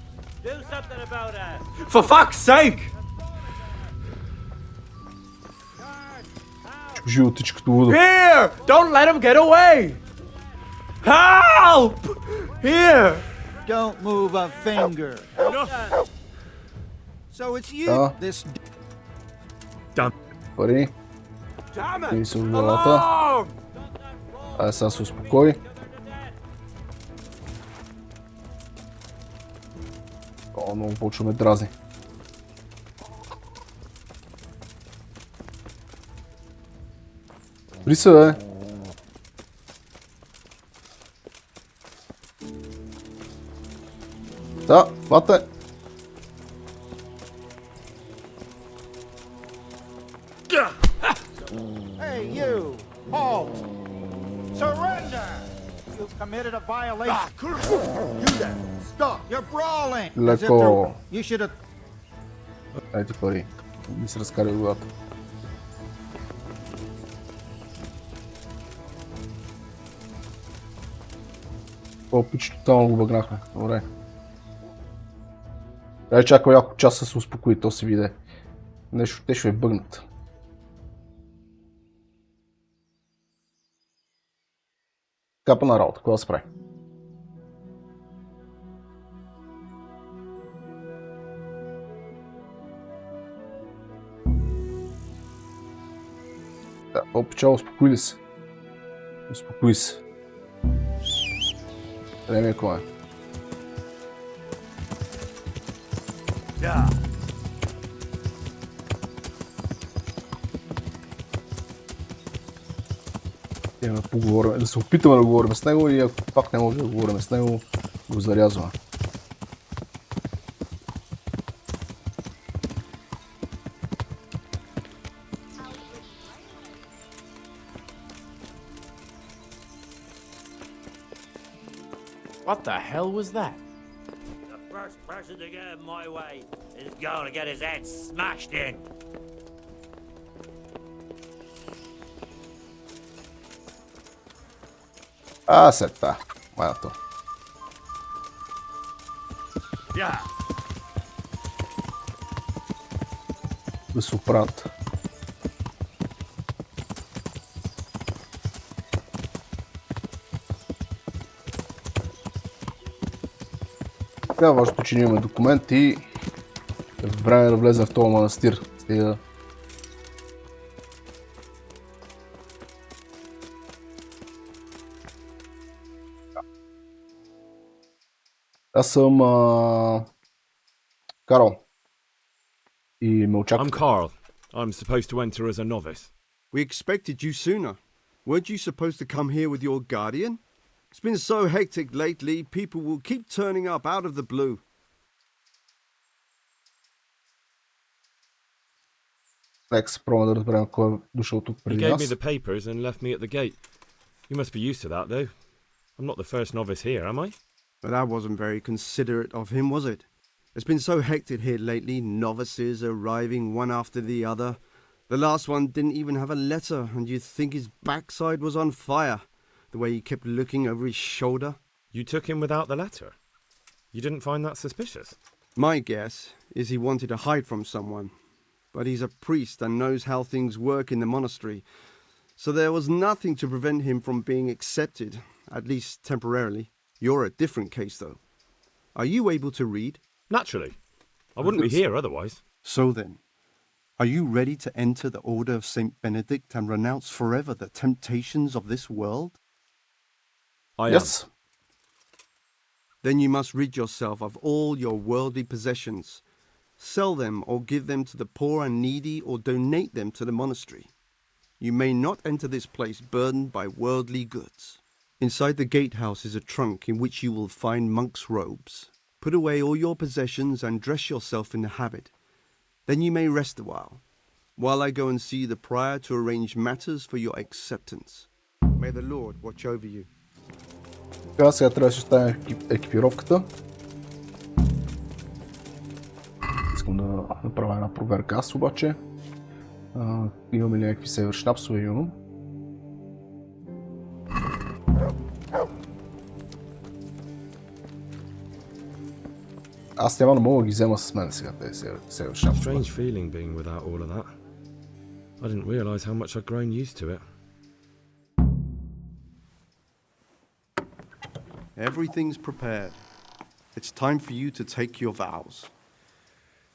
S15: Do something about it.
S8: For fuck's sake!
S1: Животич като лудо.
S8: Here! Don't let him get away! Help! Here!
S9: Don't move a finger. So it's you, this...
S3: Done.
S1: Пари. И се от главата. Ай, сега се успокой. О, много почваме дразни. Спри се, бе! Да, хватай!
S9: Hey, you! Halt! Surrender! You've committed a violation. You there! Stop! You're brawling! Is it
S1: Леко.
S9: true? You should have...
S1: Ай ти пари. Ми се разкари от главата. О, пич, тотално го бъгнахме. Добре. Дай чакай няколко часа се успокои, то се виде. Нещо, те ще бъгнат. Капа на работа, какво да се прави? Да, опича, успокои ли се? Успокои се. Време е кой е. Да се опитаме да говорим с него и ако пак не може да говорим с него, го зарязваме.
S8: What the hell was that?
S15: The first person to get in my way is going to get his head smashed in.
S1: Сета. Майното. Да се оправят. Така, важното, че имаме документи и е време да влезем в този манастир. Стига. Аз съм Карл. И ме очаквате.
S3: I'm Carl. I'm supposed to enter as a novice.
S16: We expected you sooner. Weren't you supposed to come here with your guardian? It's been so hectic lately, people will keep turning up out of the blue.
S1: Нека се пробваме да разберем кой е дошъл тук
S3: He
S1: преди
S3: gave
S1: нас.
S3: me the papers and left me at the gate. You must be used to that, though. I'm not the first novice here, am I?
S16: But that wasn't very considerate of him, was it? It's been so hectic here lately, novices arriving one after the other. The last one didn't even have a letter, and you'd think his backside was on fire, the way he kept looking over his shoulder.
S3: You took him without the letter? You didn't find that suspicious?
S16: My guess is he wanted to hide from someone, but he's a priest and knows how things work in the monastery, so there was nothing to prevent him from being accepted, at least temporarily. You're a different case, though. Are you able to read?
S3: Naturally. I wouldn't be here otherwise.
S16: So then, are you ready to enter the order of Saint Benedict and renounce forever the temptations of this world?
S3: I
S1: Yes.
S3: am.
S16: Then you must rid yourself of all your worldly possessions. Sell them or give them to the poor and needy or donate them to the monastery. You may not enter this place burdened by worldly goods. Inside the gatehouse is a trunk in which you will find monk's robes. Put away all your possessions and dress yourself in the habit. Then you may rest a while I go and see the prior to arrange matters for your acceptance. May the Lord watch over you.
S1: Така, сега трябва да си оставим екипировката. Искам да направя една проверка аз обаче. Имаме ли някакви север шнапсове? Имам. Аз няма да мога да ги взема с мен сега, те се решават.
S3: Strange feeling being without all of that. I didn't realize how much I'd grown used to it.
S16: Everything's prepared. It's time for you to take your vows.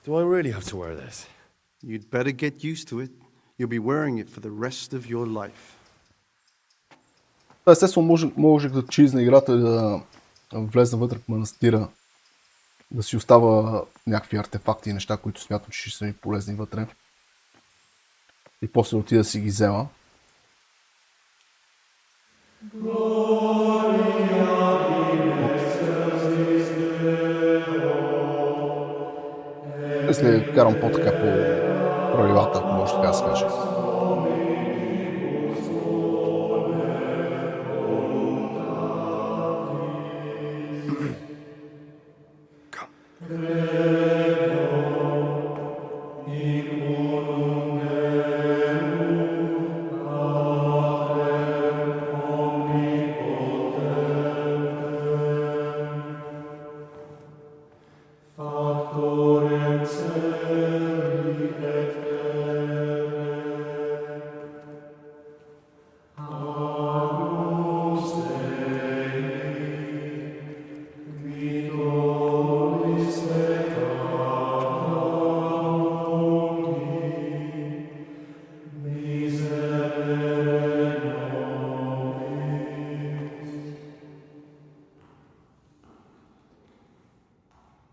S4: Do I really have to wear this?
S16: You'd better get used to it. You'll be wearing it for the rest of your life.
S1: Естествено, можех да чизна играта и да влезна вътре в манастира, да си остава някакви артефакти и неща, които смятам, че ще са ми полезни вътре. И после отида да си ги взема. Если карам по-така по ролевата, ако може така да се каже.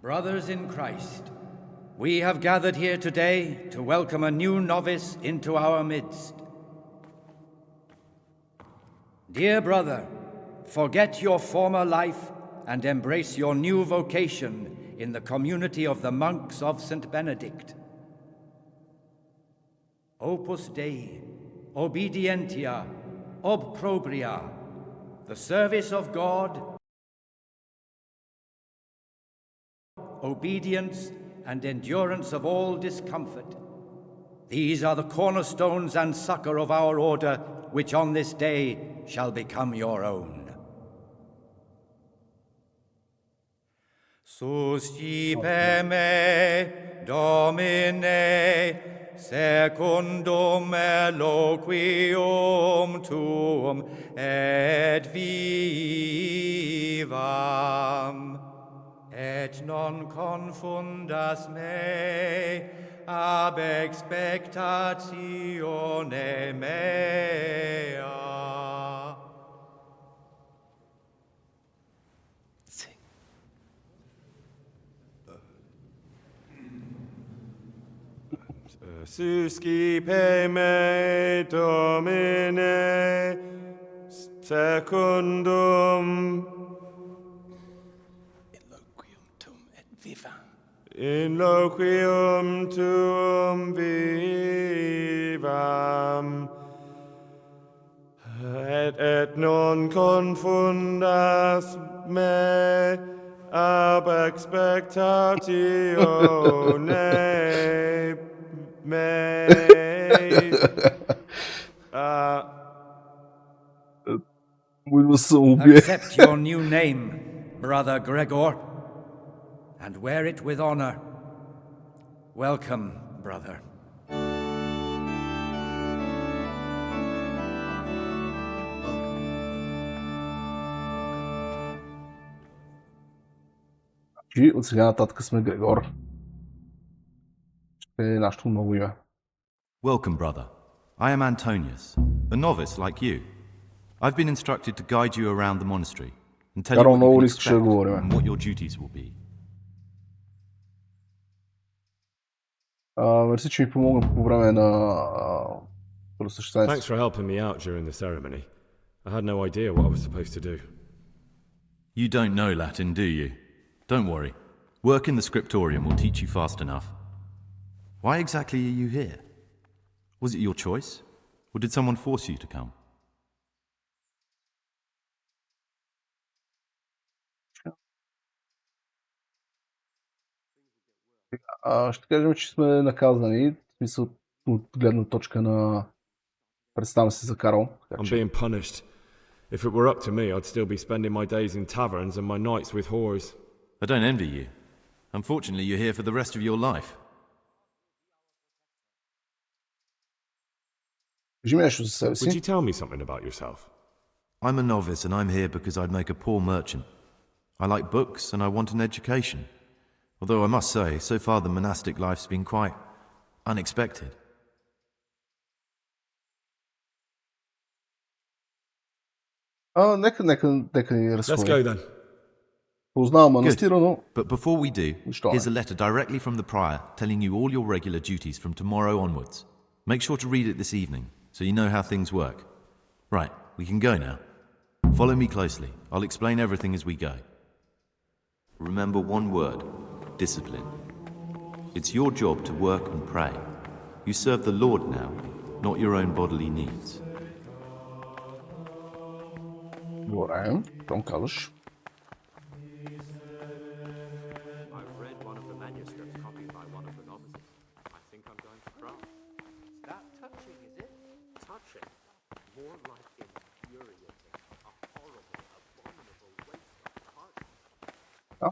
S17: Brothers in Christ, we have gathered here today to welcome a new novice into our midst. Dear brother, forget your former life and embrace your new vocation in the community of the monks of St. Benedict. Opus Dei, obedientia, obprobria, the service of God, obedience, and endurance of all discomfort. These are the cornerstones and succor of our order, which on this day shall become your own. Suscipe me, Domine, secundum eloquium tuum et vivam. Et non confundas me ab expectatione mea.
S3: Suscipe me, Domine, secundum in loquium tuum vivam, et non confundas me ab expectatione mei.
S17: Accept your new name, Brother Gregor, and wear it with honor. Welcome, brother.
S1: И от сега нататък сме Грегор. Ще е нашето ново име.
S18: Welcome, brother. I am Antonius, a novice like you. I've been instructed to guide you around the monastery and tell you what you can expect and what your duties will be.
S1: Мерси, че ми помогна по време на просъществането.
S3: Thanks for helping me out during the ceremony. I had no idea what I was supposed to do.
S18: You don't know Latin, do you? Don't worry. Work in the scriptorium will teach you fast enough. Why exactly are you here? Was it your choice? Or did someone force you to come?
S1: Ще кажем, че сме наказани, в смисъл от гледна точка на представям се за Карл.
S3: I'm being punished. If it were up to me, I'd still be spending my days in taverns and my nights with whores.
S18: I don't envy you. I Unfortunately, you're here for the rest of your life.
S3: Would you tell me something about yourself?
S18: I'm a novice and I'm here because I'd make a poor merchant. I like books and I want an education. Although I must say, so far the monastic life's been quite unexpected.
S1: Нека ни разходи.
S3: Let's go then.
S1: Познавам манастира, но...
S18: But before we do, here's a letter directly from the prior telling you all your regular duties from tomorrow onwards. Make sure to read it this evening, so you know how things work. Right, we can go now. Follow me closely. I'll explain everything as we go. Remember one word, discipline. It's your job to work and pray. You serve the Lord now, not your own bodily needs.
S1: Добре, там казваш.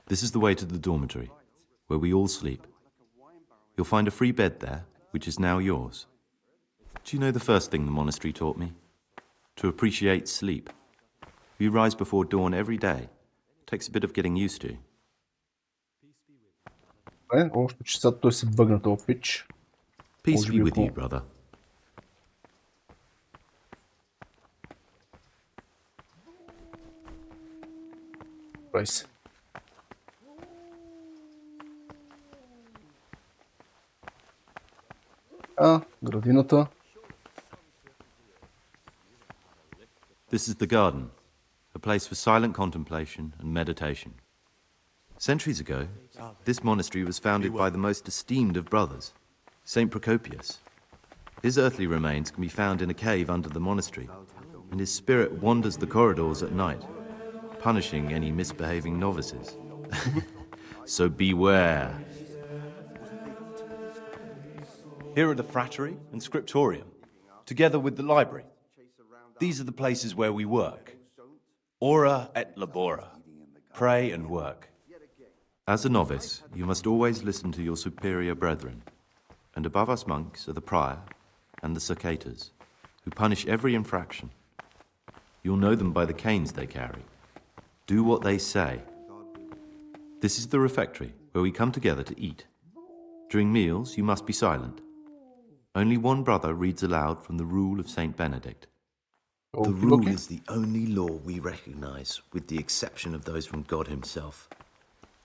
S18: This is the way to the dormitory, where we all sleep. You'll find a free bed there, which is now yours. Do you know the first thing the monastery taught me? To appreciate sleep. We rise before dawn every day. It takes a bit of getting used to.
S1: Още че сега той се бъгна този пич.
S18: Peace be with you, brother.
S1: Прай се. Градината.
S18: This is the garden, a place for silent contemplation and meditation. Centuries ago, this monastery was founded by the most esteemed of brothers, Saint Procopius. His earthly remains can be found in a cave under the monastery, and his spirit wanders the corridors at night, punishing any misbehaving novices. So beware.
S19: Here are the frattery and scriptorium, together with the library. These are the places where we work. Ora et labora. Pray and work.
S18: As a novice, you must always listen to your superior brethren. And above us monks are the prior and the circators, who punish every infraction. You'll know them by the canes they carry. Do what they say. This is the refectory, where we come together to eat. During meals, you must be silent. Only one brother reads aloud from the rule of Saint Benedict.
S20: The rule is the only law we recognize, with the exception of those from God himself.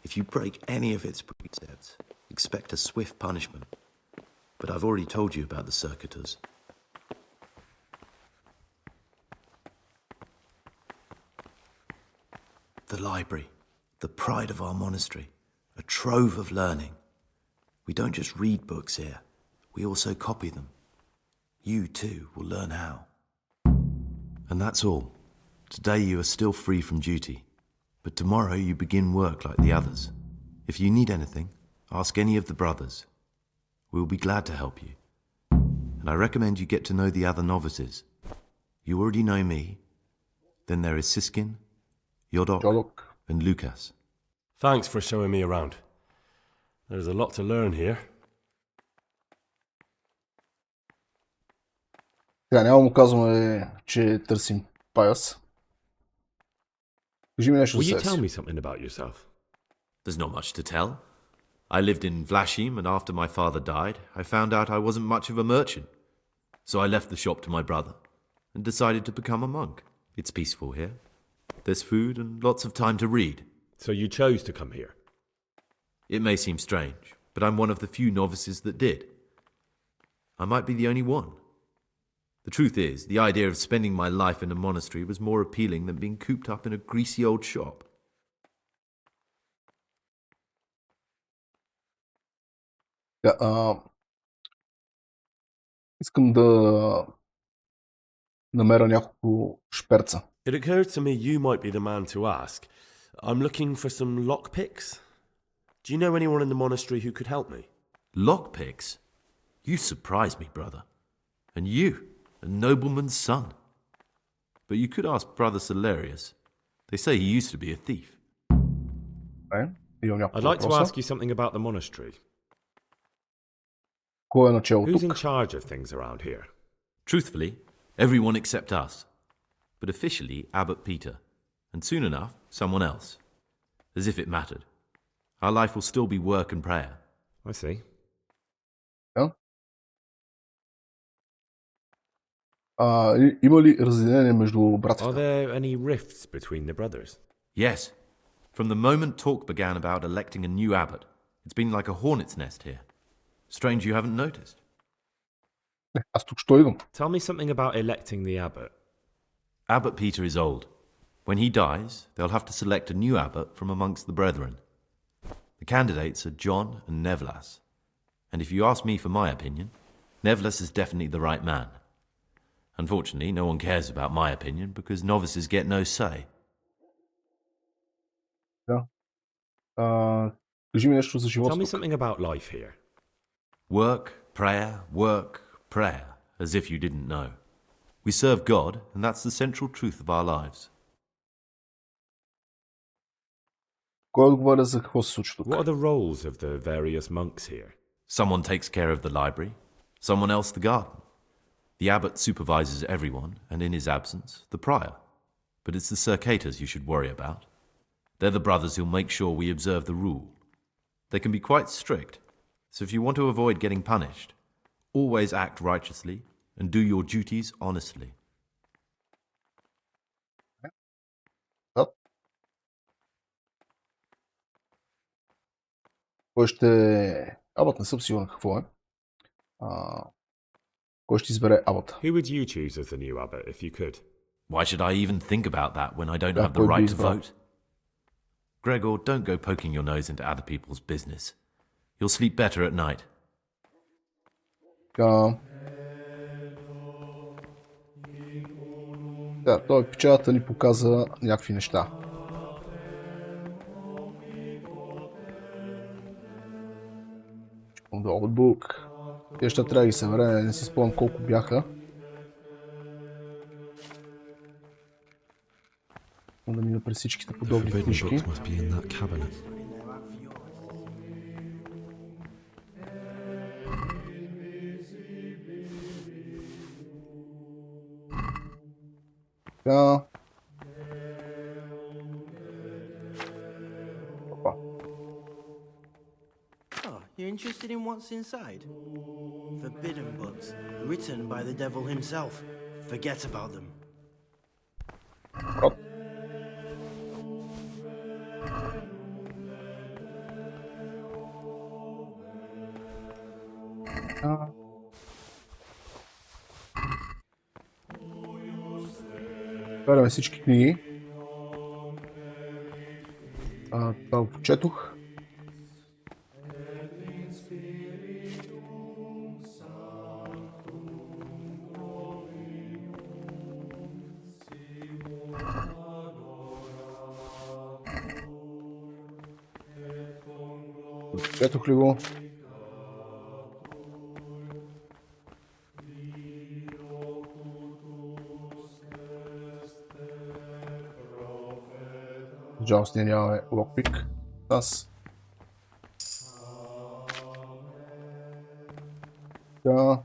S20: If you break any of its precepts, expect a swift punishment. But I've already told you about the circuitors. The library, the pride of our monastery, a trove of learning. We don't just read books here, we also copy them. You too will learn how.
S18: And that's all. Today you are still free from duty, but tomorrow you begin work like the others. If you need anything, ask any of the brothers. We will be glad to help you. And I recommend you get to know the other novices. You already know me. Then there is Siskin, Yodok, and Lucas.
S4: Thanks for showing me around. There's a lot to learn here.
S1: Сега няма му казваме, че търсим паяс. Кажи ми нещо за
S3: Will you
S1: себе
S3: tell
S1: си.
S3: me something about yourself?
S18: There's not much to tell. I lived in Vlachim, and after my father died, I found out I wasn't much of a merchant. So I left the shop to my brother and decided to become a monk. It's peaceful here. There's food and lots of time to read.
S3: So you chose to come here?
S18: It may seem strange, but I'm one of the few novices that did. I might be the only one. The truth is, the idea of spending my life in a monastery was more appealing than being cooped up in a greasy old shop.
S1: Искам да намеря няколко шперца.
S4: It occurs to me you might be the man to ask. I'm looking for some lockpicks. Do you know anyone in the monastery who could help me?
S18: Lockpicks? You surprise me, brother. And you, a nobleman's son. But you could ask Brother Celerius. They say he used to be a thief.
S1: Имам няколко
S3: I'd like to
S1: въпроса.
S3: ask you something about the monastery.
S1: Кой е начало
S3: Who's in
S1: тук?
S3: charge of things around here?
S18: Truthfully, everyone except us. But officially, Abbot Peter. And soon enough, someone else. As if it mattered. Our life will still be work and prayer.
S3: I see.
S1: Има ли разделение между
S3: Are
S1: братята?
S3: there any rifts between the brothers?
S18: Yes. From the moment talk began about electing a new abbot, it's been like a hornet's nest here. Strange you haven't noticed.
S1: Аз тук що идвам?
S3: Tell me something about electing the abbot.
S18: Abbot Peter is old. When he dies, they'll have to select a new abbot from amongst the brethren. The candidates are John and Nevlas. And if you ask me for my opinion, Nevlas is definitely the right man. Unfortunately, no one cares about my opinion because novices get no say.
S1: Да. Кажи ми нещо за живота
S3: Tell me
S1: тук.
S3: something about life here.
S18: Work, prayer, as if you didn't know. We serve God, and that's the central truth of our lives.
S1: Кой отговаря за какво се случва тук?
S3: What are the roles of the various monks here?
S18: Someone takes care of the library, someone else the garden. The abbot supervises everyone, and in his absence, the prior. But it's the circators you should worry about. They're the brothers who'll make sure we observe the rule. They can be quite strict, so if you want to avoid getting punished, always act righteously and do your duties honestly.
S1: Кой ще... Абът не съм сигурен какво е. Кой ще избере абата?
S3: Who would you choose as the new abbot if you could?
S18: Why should I even think about that when I don't have the
S1: koi bi
S18: right to
S1: избрал?
S18: vote? Gregor, don't go poking your nose into other people's business. You'll sleep better at night.
S1: Да, той печалата ни показа някакви неща. The old book. Те ще трябва да ги събере, не си спомням колко бяха. Да мина през всичките подобни книжки. Така.
S10: You're interested in what's inside? Forbidden books, written by the devil himself. Forget about them.
S1: Караме всички книги. Това го почетох. Четох ли го? Жалост, ние нямаме локпик. Аз. Да.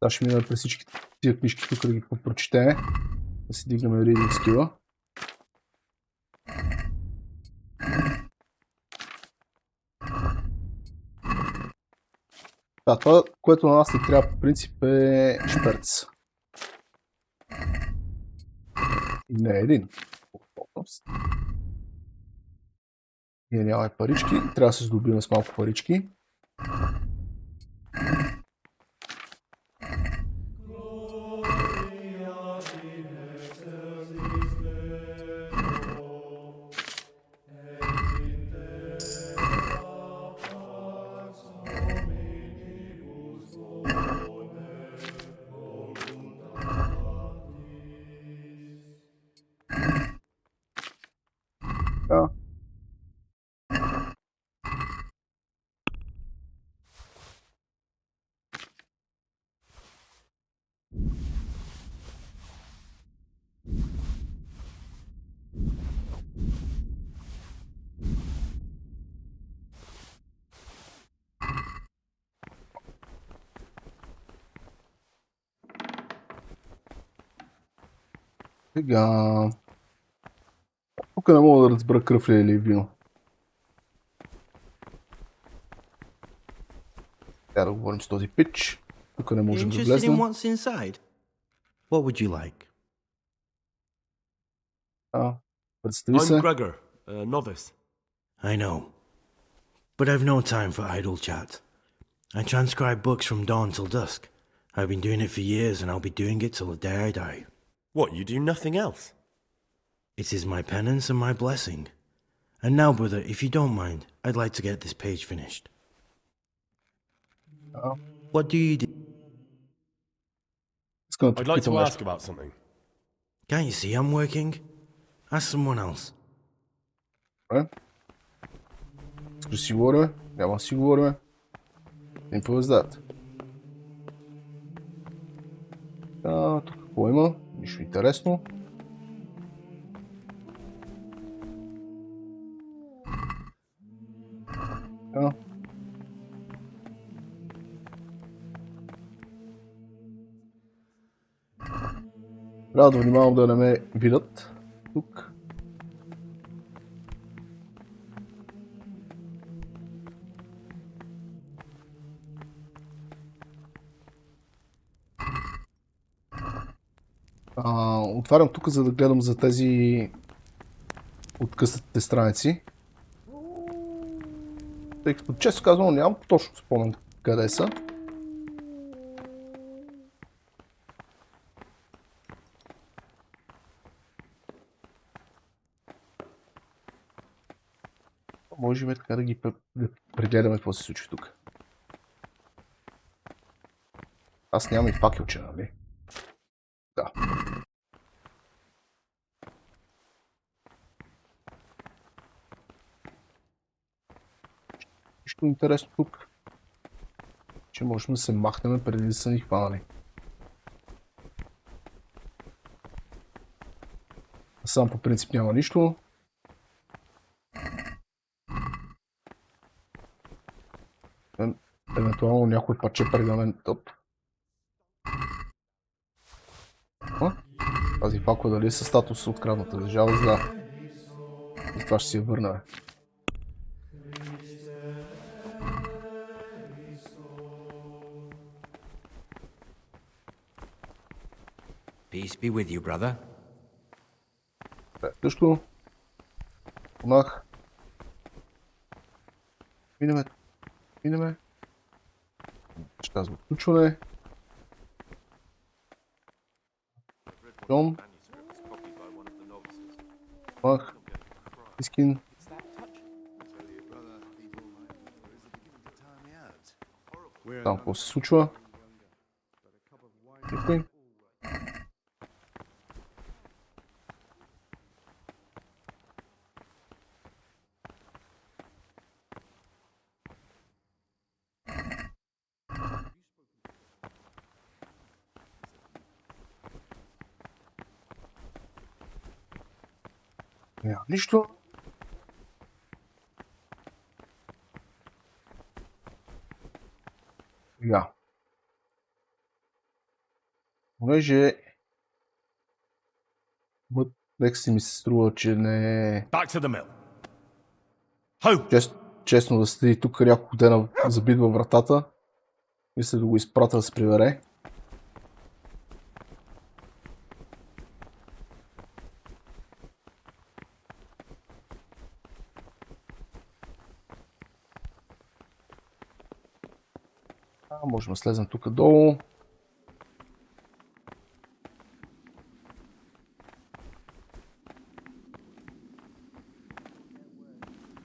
S1: Сега ще минем през всички тия книжки тук да ги прочетем. Да си дигнем reading skill-а. Да, това, което на нас ни трябва по принцип е шперц. И не е един. Ние нямаме парички, трябва да се здобиме с малко парички. Да. Сега... Тук не мога да разбера кръв ли е или вино. Трябва да говорим с този пич. Тук не можем да
S10: Interested in
S1: влезнем.
S10: what's inside? What would you like?
S1: Представи се.
S4: I'm Gregor, a novice.
S10: I know. But I've no time for idle chat. I transcribe books from dawn till dusk. I've been doing it for years and I'll be doing it till the day I die.
S4: What, you do nothing else?
S10: It is my penance and my blessing. And now, brother, if you don't mind, I'd like to get this page finished. What do you do?
S4: I'd like to ask about something.
S10: Can't you see I'm working? Ask someone else.
S1: Искаш да си говорим? Няма да си говорим. Info is that. Тук какво има? Нищо интересно. Трябва да внимавам да не ме видят тук. Отварям тук, за да гледам за тези откъснатите страници. Тъй като често казвам, нямам точно спомен къде са. Можем така да ги прегледаме какво се случва тук. Аз нямам и факелче, нали? Да. Нищо интересно тук. Че можем да се махнем преди да са ни хванали. Сам по принцип няма нищо. Евентуално някой парче пергамент топ. Тази факла дали е със статус открадната държава, да. И това ще си я върнем.
S13: Peace be with you, brother.
S1: Също. Монах. Минеме. Ще казвам включване. Джон. Монах. Искин. Там какво се случва? Никой. Няма нищо. Сега. Понеже нека си ми се струва, че не е честно да седи тук няколко дена забит във вратата. Мисля да го изпратя да се прибере. Можем да слезем тук долу.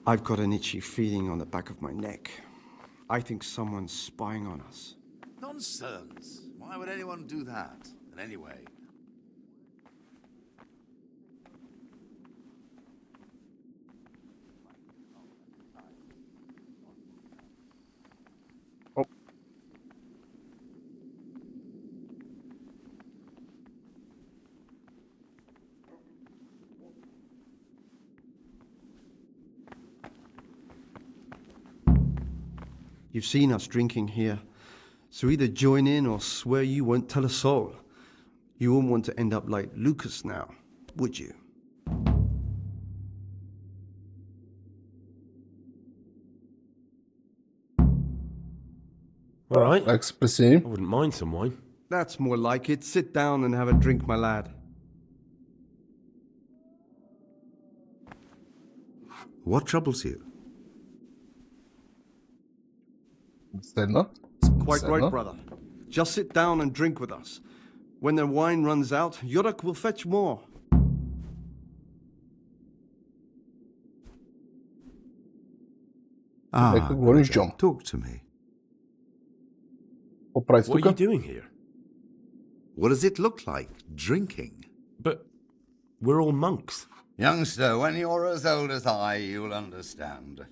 S16: I've got an itchy feeling on the back of my neck. I think someone's spying on us.
S21: Nonsense. Why would anyone do that? And anyway...
S16: You've seen us drinking here, so either join in or swear you won't tell a soul. You wouldn't want to end up like Lucas now, would you?
S4: All right.
S1: I
S4: wouldn't mind some wine.
S16: That's more like it. Sit down and have a drink, my lad.
S21: What troubles you?
S16: Quite right, brother. Just sit down and drink with us. When the wine runs out, Yorak will fetch more.
S21: Talk to me.
S4: What are you doing here?
S21: What does it look like? Drinking?
S4: But we're all monks.
S21: Youngster, when you're as old as I, you'll understand.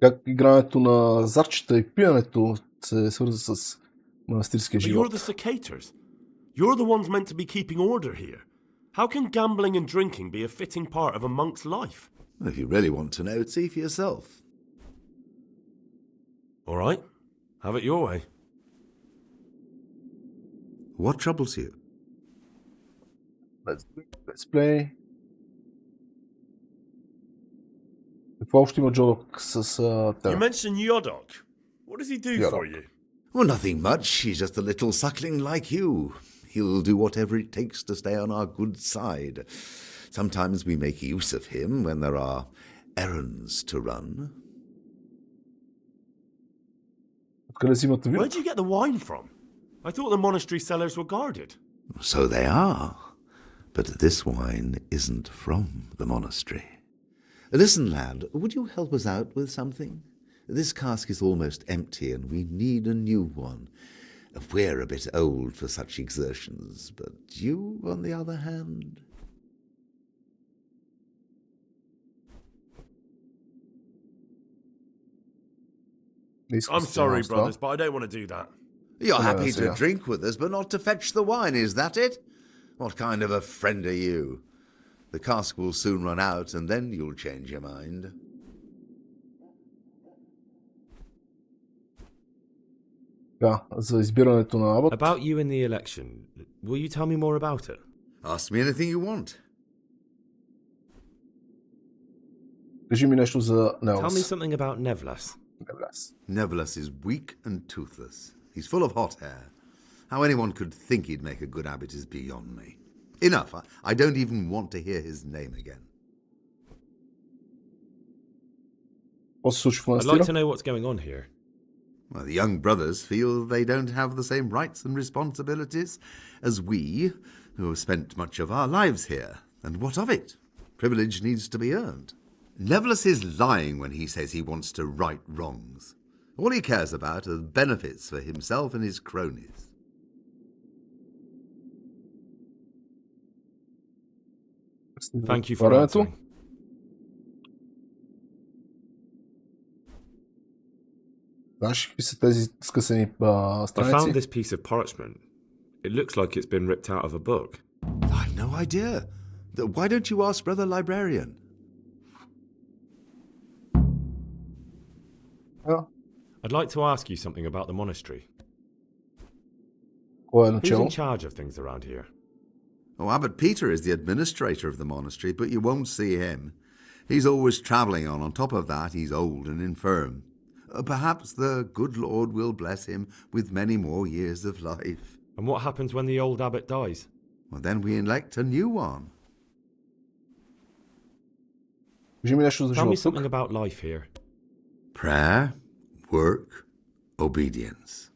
S1: Как игрането на зарчета и пиенето се свърза с монастирския
S4: But
S1: живот.
S4: you're the cicators. You're the ones meant to be keeping order here. How can gambling and drinking be a fitting part of a monk's life?
S21: If you really want to know, see for yourself.
S4: All right. Have it your way.
S21: What troubles you?
S1: Let's play. Какво общо има Джодок с теб?
S4: You mentioned Yodok. What does he do for you?
S21: Well, nothing much. He's just a little suckling like you. He'll do whatever it takes to stay on our good side. Sometimes we make use of him when there are errands to run.
S4: Where'd you get the wine from? I thought the monastery cellars were guarded.
S21: So they are. But this wine isn't from the monastery. Listen, lad, would you help us out with something? This cask is almost empty and we need a new one. We're a bit old for such exertions, but you, on the other hand...
S4: I'm sorry, brothers, but I don't want to do that.
S21: You're happy to drink with us, but not to fetch the wine, is that it? What kind of a friend are you? The cask will soon run out, and then you'll change your mind.
S1: За избирането на абът.
S3: About you in the election, will you tell me more about it?
S21: Ask me anything you want.
S1: Кажи ми нещо за Невлас.
S3: Tell me something about Nevlas.
S21: Nevlas is weak and toothless. He's full of hot hair. How anyone could think he'd make a good abbot is beyond me. Enough. I don't even want to hear his name again.
S3: I'd like to know what's going on here.
S21: Well, the young brothers feel they don't have the same rights and responsibilities as we, who have spent much of our lives here. And what of it? Privilege needs to be earned. Nevlas is lying when he says he wants to right wrongs. All he cares about are benefits for himself and his cronies.
S3: Thank you for answering.
S1: Знаеш какви са тези скъсани страници?
S3: I found this piece of parchment. It looks like it's been ripped out of a book.
S21: I've no idea. Why don't you ask Brother Librarian?
S3: I'd like to ask you something about the monastery.
S1: Who's
S3: in charge of things around here?
S21: Oh, Abbot Peter is the administrator of the monastery, but you won't see him. He's always travelling on. On top of that, he's old and infirm. Perhaps the good Lord will bless him with many more years of life.
S3: And what happens when the old abbot dies?
S21: Well, then we elect a new one.
S3: Tell me something about life here.
S21: Prayer, work, obedience.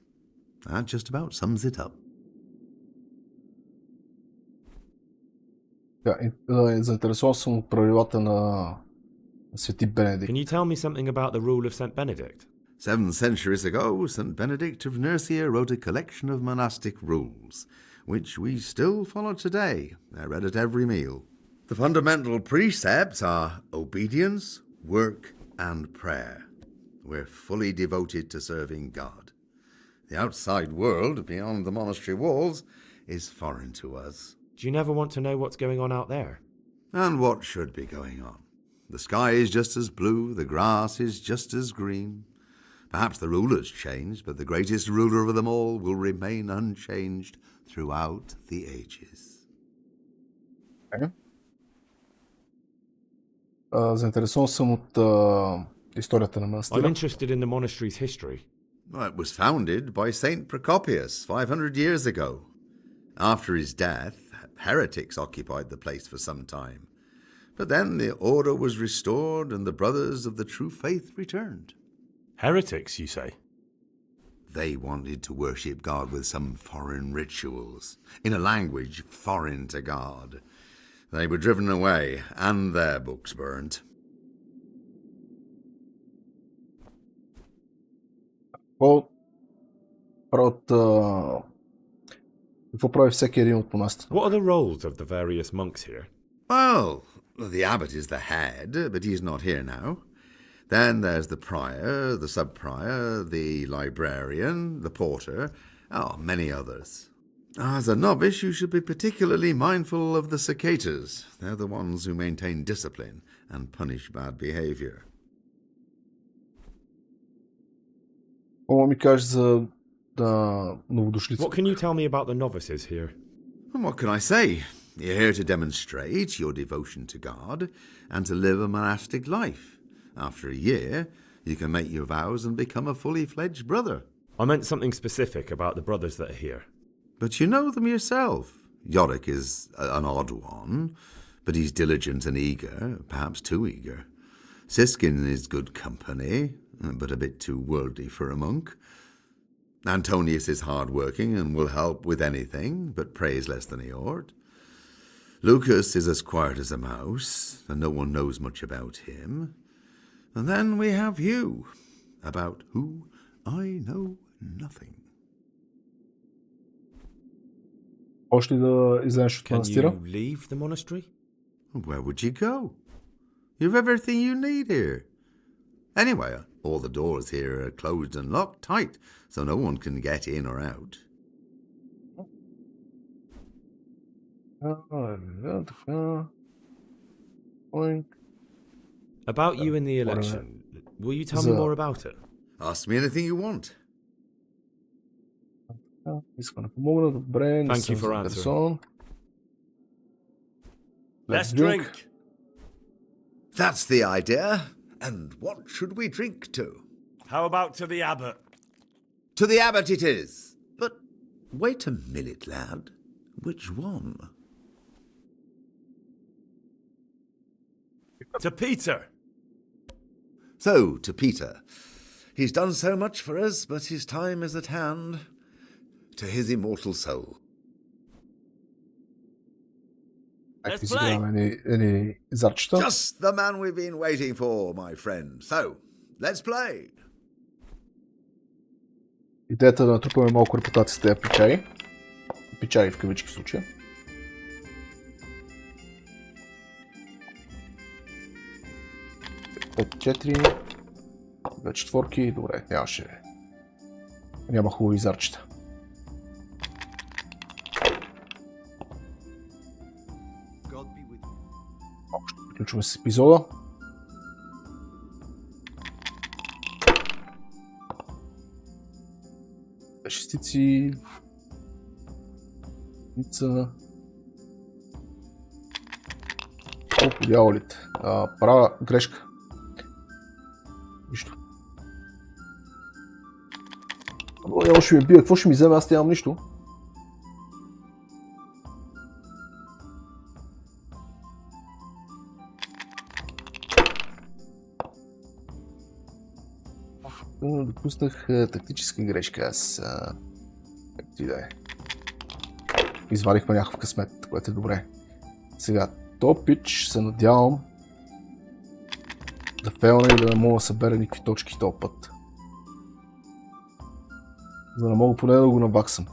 S21: That just about sums it up.
S1: Заинтересован съм от правилата на Свети Бенедикт.
S3: Can you tell me something about the rule of St. Benedict?
S21: 7 centuries ago, St. Benedict of Nursia wrote a collection of monastic rules, which we still follow today. They're read at every meal. The fundamental precepts are obedience, work, and prayer. We're fully devoted to serving God. The outside world, beyond the monastery walls, is foreign to us.
S3: Do you never want to know what's going on out there?
S21: And what should be going on? The sky is just as blue, the grass is just as green. Perhaps the rulers changed, but the greatest ruler of them all will remain unchanged throughout the ages.
S1: Okay. Заинтересован съм от историята на манастира.
S3: I'm interested in the monastery's history.
S21: Well, it was founded by Saint Procopius 500 years ago. After his death, heretics occupied the place for some time. But then the order was restored and the brothers of the true faith returned.
S4: Heretics, you say?
S21: They wanted to worship God with some foreign rituals, in a language foreign to God. They were driven away and their books burnt.
S1: Какво прави всеки един от монастите?
S3: What are the roles of the various monks here?
S21: Well, the abbot is the head, but he's not here now. Then there's the prior, the sub-prior, the librarian, the porter, many others. As a novice, you should be particularly mindful of the cicatas. They're the ones who maintain discipline and punish bad behavior.
S1: Ми кажеш за новодошлиците.
S3: What can you tell me about the novices here?
S21: What can I say? You're here to demonstrate your devotion to God and to live a monastic life. After a year, you can make your vows and become a fully fledged brother.
S3: I meant something specific about the brothers that are here.
S21: But you know them yourself. Yorick is an odd one, but he's diligent and eager, perhaps too eager. Siskin is good company, but a bit too worldly for a monk. Antonius is hard-working and will help with anything, but prays less than he ought. Lucas is as quiet as a mouse, and no one knows much about him. And then we have you, about who I know nothing.
S1: Още да излезеш от манастира?
S3: Can you leave the monastery?
S21: Where would you go? You've everything you need here. Anyway, all the doors here are closed and locked tight, so no one can get in or out.
S3: About you in the election, will you tell me more about it?
S21: Ask me anything you want.
S1: Искам да помогна, добре.
S3: Thank you for answering.
S21: Let's drink. That's the idea. And what should we drink to?
S4: How about to the abbot?
S21: To the abbot it is. But wait a minute, lad. Which one?
S4: To Peter.
S21: So, to Peter. He's done so much for us, but his time is at hand. To his immortal soul.
S1: Let's play.
S21: Just the man we've been waiting for, my friend. So, let's play.
S1: Идеята е да натрупаме малко репутация с тези печаги. Печаги в кавички в случая. Пет, 4, 2 четворки, добре, няма хубави зарчета. Ще приключваме с епизода. Шестици. Ница. Колко дяволите. Правя грешка. Нищо. Дявол ще ми бие. Какво ще ми вземе? Аз нямам нищо. Допуснах тактическа грешка. Аз... Както и да е. Извадихме някакъв късмет, което е добре. Сега, топ пич се надявам да фейлна и да не мога да събера никакви точки този път. За да не мога поне да го набаксам.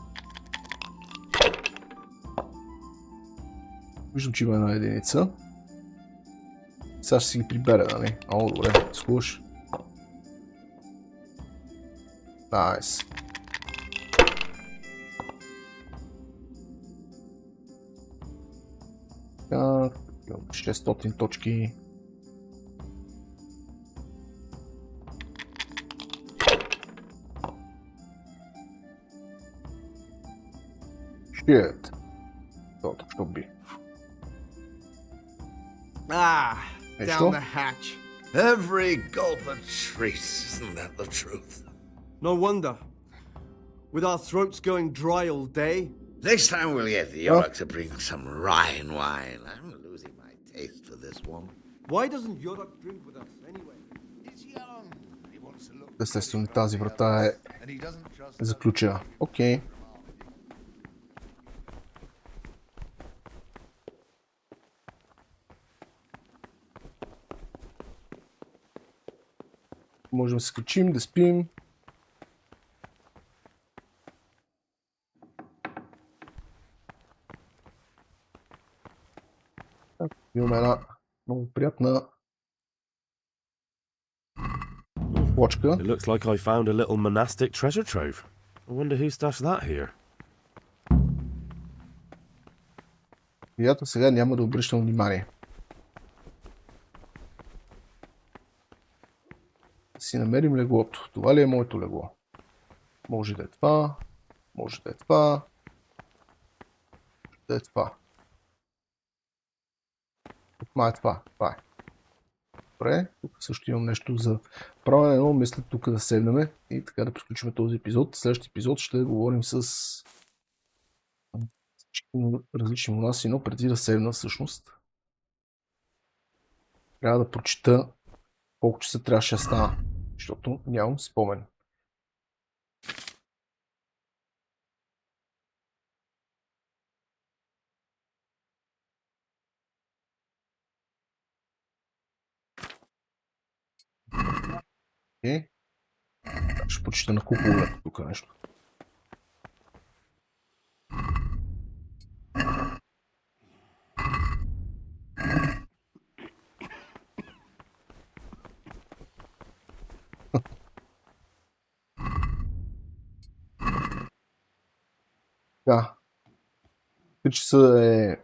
S1: Виждам, че има една единица. Сега ще си ги приберя, нали? О, добре, слуш. Найс. 600 точки. Shit. Това точно би.
S21: Down the hatch. Every gulp a treat, isn't that the truth?
S16: No wonder. With our throats going dry all day.
S21: Next time we'll get the York to bring some Rhine wine. I'm losing my taste for this one.
S16: Why doesn't York drink with us anyway?
S21: He's young. He wants to look.
S1: Естествено, тази врата е заключена. Окей. Можем да се качим, да спим. Имаме една много приятна плочка.
S4: It looks like I found a little monastic treasure trove. I wonder who stashed that here.
S1: Приятно, сега няма да обръщам внимание. Да си намерим леглото. Това ли е моето легло? Може да е това. Може да е това. Може да е това. Това е това. Това е. Добре. Тук също имам нещо за правене, но мисля тук да седнем и така да приключим този епизод. В следващия епизод ще говорим с различни монаси, но преди да седна всъщност трябва да прочита колко часа трябваше да стана, защото нямам спомен. Ще прочита на купове тук нещо. Да. 3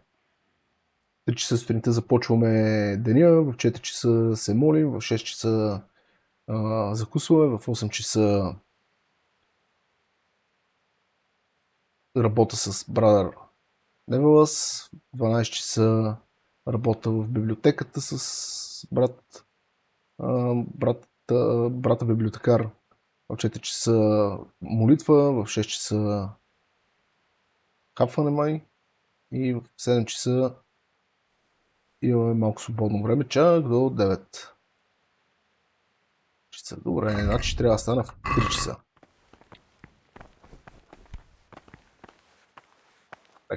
S1: часа сутринта започваме деня, в 4 часа се молим, в 6 часа закусваме, в 8 часа работа с брадър Невелас, в 12 часа работа в библиотеката с брата библиотекар, в 4 часа молитва, в 6 часа капване май и в 7 часа имаме малко свободно време, чак до 9 часа. Добре, значи трябва да стана в 3 часа.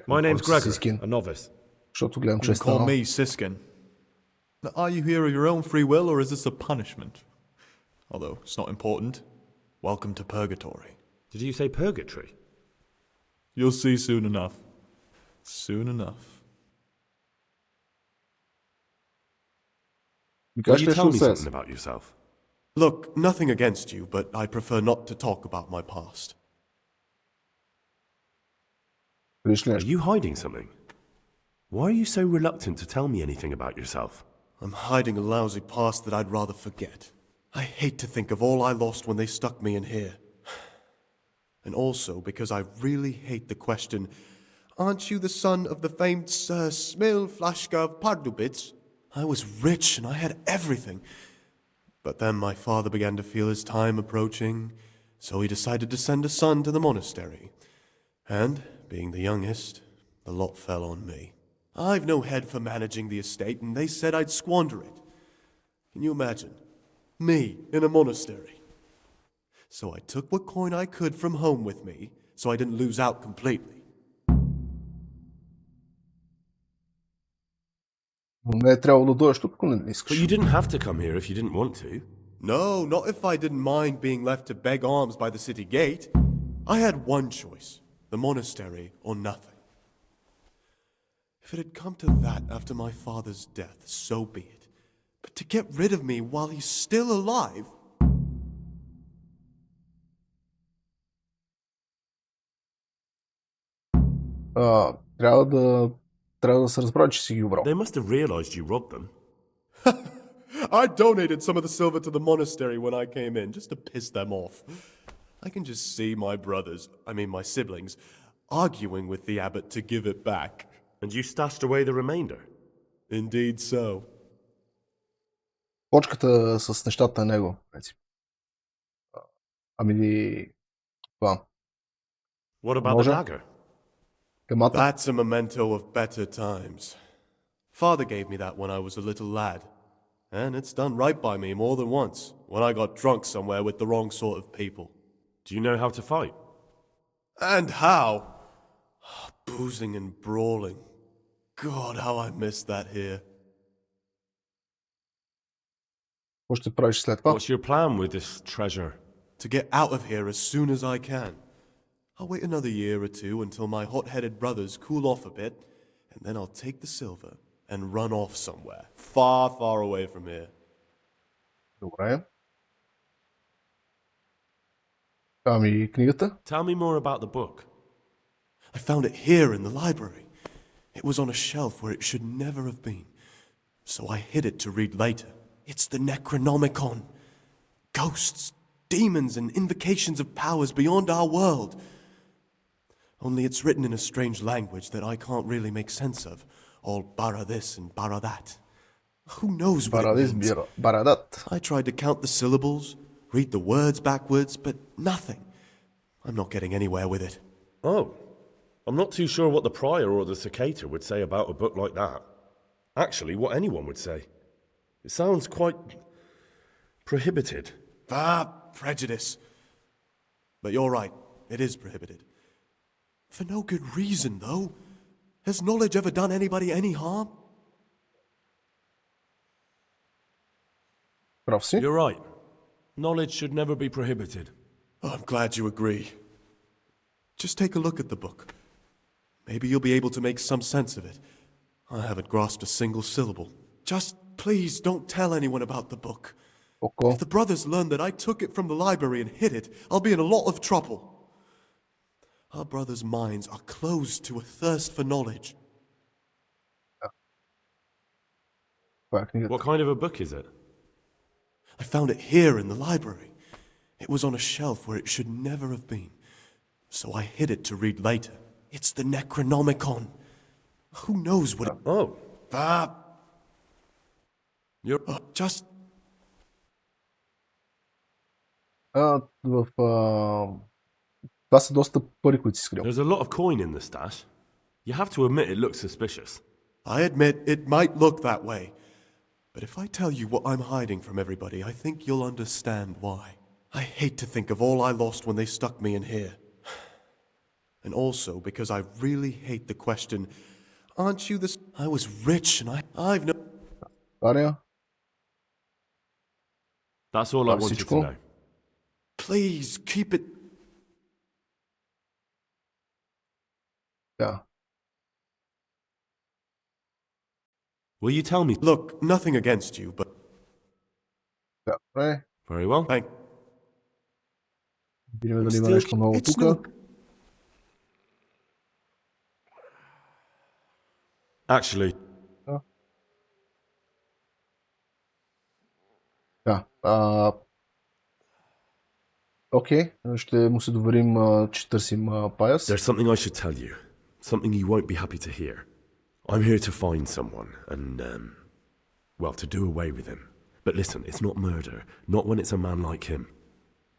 S3: My name's Gregor, a novice.
S1: Защото гледам, че
S12: You
S1: е
S12: call
S1: станал.
S12: me Siskin. Are you here of your own free will, or is this a punishment? Although it's not important. Welcome to purgatory.
S3: Did you say purgatory?
S12: You'll see soon enough. Soon enough.
S4: Will you tell me something about yourself?
S12: Look, nothing against you, but I prefer not to talk about my past.
S4: Are you hiding something? Why are you so reluctant to tell me anything about yourself?
S12: I'm hiding a lousy past that I'd rather forget. I hate to think of all I lost when they stuck me in here. And also because I really hate the question, aren't you the son of the famed Sir Smil Flashka of Pardubitz? I was rich and I had everything. But then my father began to feel his time approaching, so he decided to send a son to the monastery. And, being the youngest, the lot fell on me. I've no head for managing the estate, and they said I'd squander it. Can you imagine? Me in a monastery. So I took what coin I could from home with me, so I didn't lose out completely.
S1: Не е трябвало да дойдеш тук, ако не искаш.
S4: But you didn't have to come here if you didn't want to.
S12: No, not if I didn't mind being left to beg alms by the city gate. I had one choice, the monastery or nothing. If it had come to that after my father's death, so be it. But to get rid of me while he's still alive...
S1: Трябва да трябва да се разбра, че си ги обрал.
S4: They must have realized you robbed them.
S12: I donated some of the silver to the monastery when I came in, just to piss them off. I can just see my siblings, arguing with the abbot to give it back.
S4: And you stashed away the remainder?
S12: Indeed so.
S1: Почката с нещата на него. Ами, това.
S4: What about the dagger?
S1: Камата?
S12: That's a memento of better times. Father gave me that when I was a little lad. And it's done right by me more than once, when I got drunk somewhere with the wrong sort of people.
S4: Do you know how to fight?
S12: And how? Boozing and brawling. God, how I miss that here.
S1: Какво ще правиш след това?
S4: What's your plan with this treasure?
S12: To get out of here as soon as I can. I'll wait another year or two until my hot-headed brothers cool off a bit, and then I'll take the silver and run off somewhere, far, far away from here.
S1: Добре. Ами, книгата?
S4: Tell me more about the book.
S12: I found it here in the library. It was on a shelf where it should never have been. So I hid it to read later. It's the Necronomicon. Ghosts, demons, and invocations of powers beyond our world. Only it's written in a strange language that I can't really make sense of. All bara this and bara that. Who knows what it means?
S1: Bara that.
S12: I tried to count the syllables, read the words backwards, but nothing. I'm not getting anywhere with it.
S4: Oh, I'm not too sure what the prior or the cicada would say about a book like that. Actually, what anyone would say. It sounds quite prohibited.
S12: Prejudice. But you're right, it is prohibited. For no good reason, though. Has knowledge ever done anybody any harm?
S4: You're right. Knowledge should never be prohibited.
S12: Oh, I'm glad you agree. Just take a look at the book. Maybe you'll be able to make some sense of it. I haven't grasped a single syllable. Just please don't tell anyone about the book.
S1: Okay.
S12: If the brothers learn that I took it from the library and hid it, I'll be in a lot of trouble. Our brothers' minds are closed to a thirst for knowledge.
S4: What kind of a book is it?
S12: I found it here in the library. It was on a shelf where it should never have been. So I hid it to read later. It's the Necronomicon. Who knows what it...
S4: Oh.
S12: You're... just...
S1: Това са доста пари, които си скрил.
S4: There's a lot of coin in the stash. You have to admit it looks suspicious.
S12: I admit it might look that way. But if I tell you what I'm hiding from everybody, I think you'll understand why. I hate to think of all I lost when they stuck me in here. And also because I really hate the question, aren't you this... I was rich and I've no...
S4: That's all I wanted to know.
S12: Please, keep it...
S1: Yeah.
S4: Will you tell me?
S12: Look, nothing against you, but...
S1: Yeah.
S4: Very well.
S12: Thank...
S1: Видим дали има нещо ново тук.
S4: Actually.
S1: Да. Окей, ще му се доверим, че търсим паяс.
S4: There's something I should tell you. Something you won't be happy to hear. I'm here to find someone and, well, to do away with him. But listen, it's not murder. Not when it's a man like him.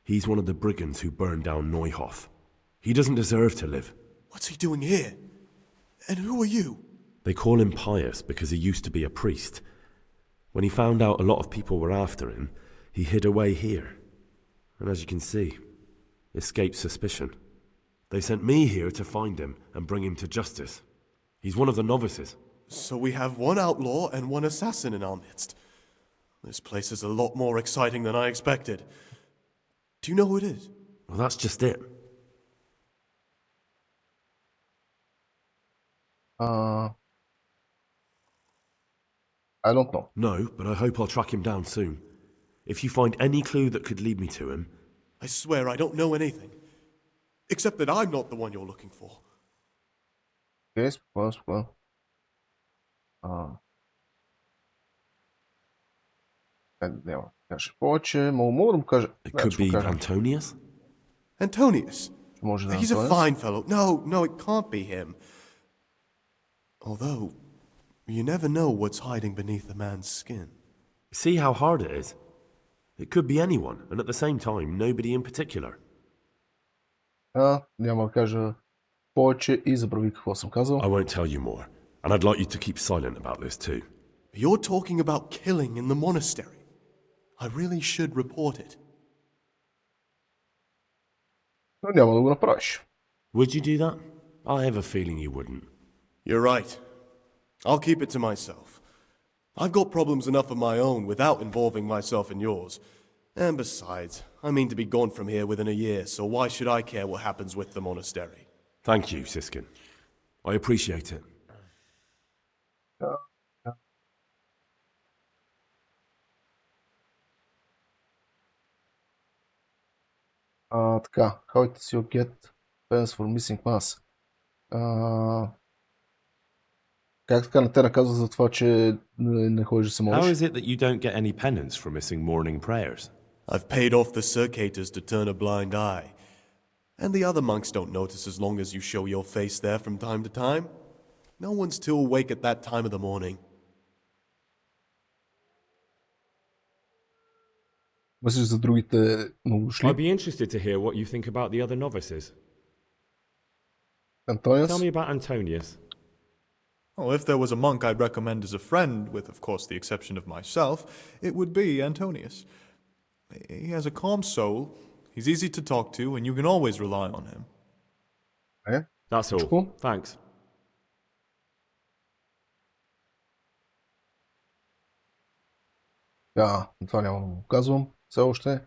S4: He's one of the brigands who burned down Neuhof. He doesn't deserve to live.
S12: What's he doing here? And who are you?
S4: They call him pious because he used to be a priest. When he found out a lot of people were after him, he hid away here. And as you can see, escaped suspicion. They sent me here to find him and bring him to justice. He's one of the novices.
S12: So we have one outlaw and one assassin in our midst. This place is a lot more exciting than I expected. Do you know who it is?
S4: Well, that's just it.
S1: I don't know.
S4: No, but I hope I'll track him down soon. If you find any clue that could lead me to him...
S12: I swear I don't know anything. Except that I'm not the one you're looking for.
S1: Yes, well. Няма да кажа повече. Мога да му кажа.
S4: It could be Antonius?
S12: Antonius?
S1: Може да е
S12: He's a
S1: Антониус.
S12: fine fellow. No, it can't be him. Although, you never know what's hiding beneath a man's skin.
S4: See how hard it is? It could be anyone, and at the same time, nobody in particular.
S1: Няма да кажа повече и забрави какво съм казал.
S4: I won't tell you more, and I'd like you to keep silent about this too.
S12: You're talking about killing in the monastery. I really should report it.
S1: Но няма да го направиш.
S4: Would you do that? I have a feeling you wouldn't.
S12: You're right. I'll keep it to myself. I've got problems enough of my own without involving myself in yours. And besides, I mean to be gone from here within a year, so why should I care what happens with the monastery?
S4: Thank you, Siskin. I appreciate it.
S1: Така, how it is you get pens for missing mass. Как така не те наказва за това, че не ходиш да се молиш?
S4: How is it that you don't get any penance for missing morning prayers?
S12: I've paid off the circators to turn a blind eye. And the other monks don't notice as long as you show your face there from time to time. No one's too awake at that time of the morning.
S1: Мислиш за другите новодошли?
S3: I'd be interested to hear what you think about the other novices.
S1: Antonius?
S3: Tell me about Antonius.
S11: Oh, if there was a monk I'd recommend as a friend, with of course the exception of myself, it would be Antonius. He has a calm soul, he's easy to talk to, and you can always rely on him.
S3: That's all.
S1: Cool.
S3: Thanks.
S1: Това няма да го казвам. Все още.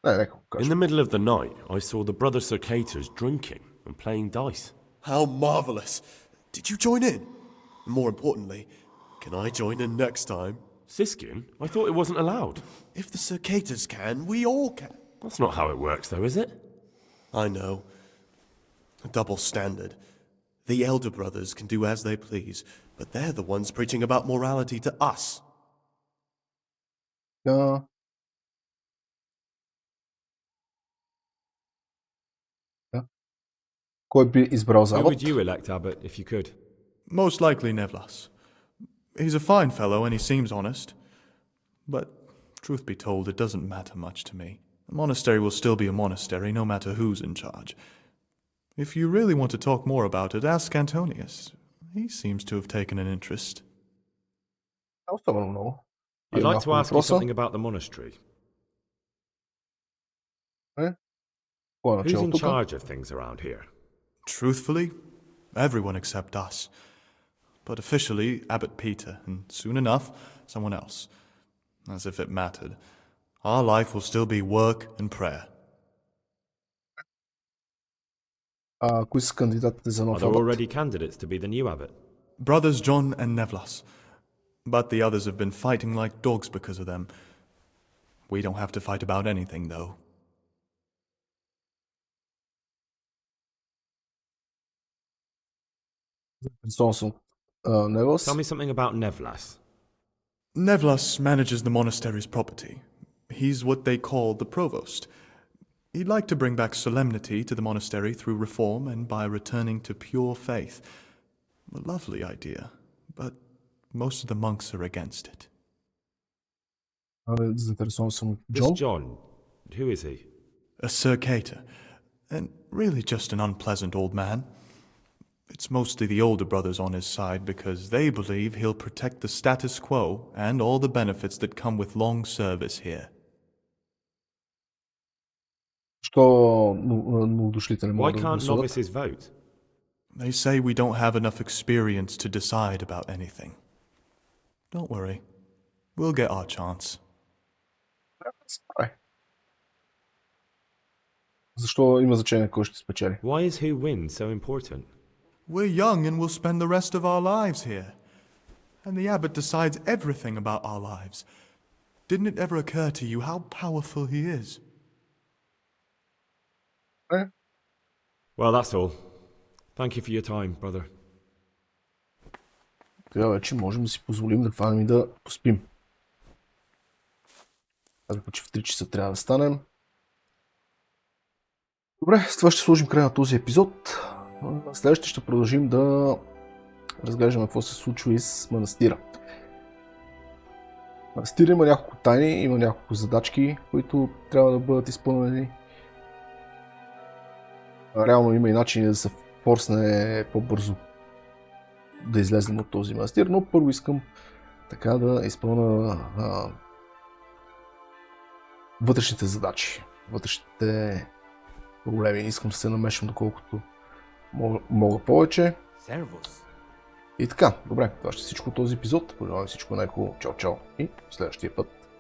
S1: Не, нека го кажа.
S4: In the middle of the night, I saw the brother circators drinking and playing dice.
S12: How marvelous! Did you join in? More importantly, can I join in next time?
S4: Siskin? I thought it wasn't allowed.
S12: If the circators can, we all can.
S4: That's not how it works, though, is it?
S12: I know. A double standard. The elder brothers can do as they please, but they're the ones preaching about morality to us.
S1: Кой би избрал за
S3: Who
S1: абот?
S3: would you elect, Abbot, if you could?
S11: Most likely Nevlas. He's a fine fellow and he seems honest. But, truth be told, it doesn't matter much to me. The monastery will still be a monastery, no matter who's in charge. If you really want to talk more about it, ask Antonius. He seems to have taken an interest.
S1: Особено много.
S3: I'd like to ask you something about the monastery. Who's in charge of things around here?
S11: Truthfully, everyone except us. But officially, Abbot Peter, and soon enough, someone else. As if it mattered. Our life will still be work and prayer.
S1: Кои са кандидатите за
S3: Are
S1: нов
S3: there
S1: абот?
S3: already candidates to be the new abbot?
S11: Brothers John and Nevlas. But the others have been fighting like dogs because of them. We don't have to fight about anything, though.
S3: Tell me something about Nevlas.
S11: Nevlas manages the monastery's property. He's what they call the provost. He'd like to bring back solemnity to the monastery through reform and by returning to pure faith. A lovely idea, but most of the monks are against it.
S3: This John, who is he?
S11: A circator, and really just an unpleasant old man. It's mostly the older brothers on his side because they believe he'll protect the status quo and all the benefits that come with long service here.
S3: Why can't novices vote?
S11: They say we don't have enough experience to decide about anything. Don't worry. We'll get our chance.
S1: Защо има значение кой ще спечели?
S3: Why is who wins so important?
S11: We're young and we'll spend the rest of our lives here. And the abbot decides everything about our lives. Didn't it ever occur to you how powerful he is?
S3: Well, that's all. Thank you for your time, brother.
S1: Сега вече можем да си позволим да хванем и да поспим. Казах, че в 3 часа трябва да станем. Добре, с това ще сложим край на този епизод. Следващия ще продължим да разглеждаме какво се случва и с манастира. Манастира има няколко тайни, има няколко задачки, които трябва да бъдат изпълнени. Реално има и начини да се форсне по-бързо да излезем от този манастир, но първо искам така да изпълня вътрешните задачи, вътрешните проблеми. Искам да се намешам доколкото мога повече. И така, добре, това ще е всичко от този епизод. Пожелавам всичко най-хубаво. Чао, чао и следващия път.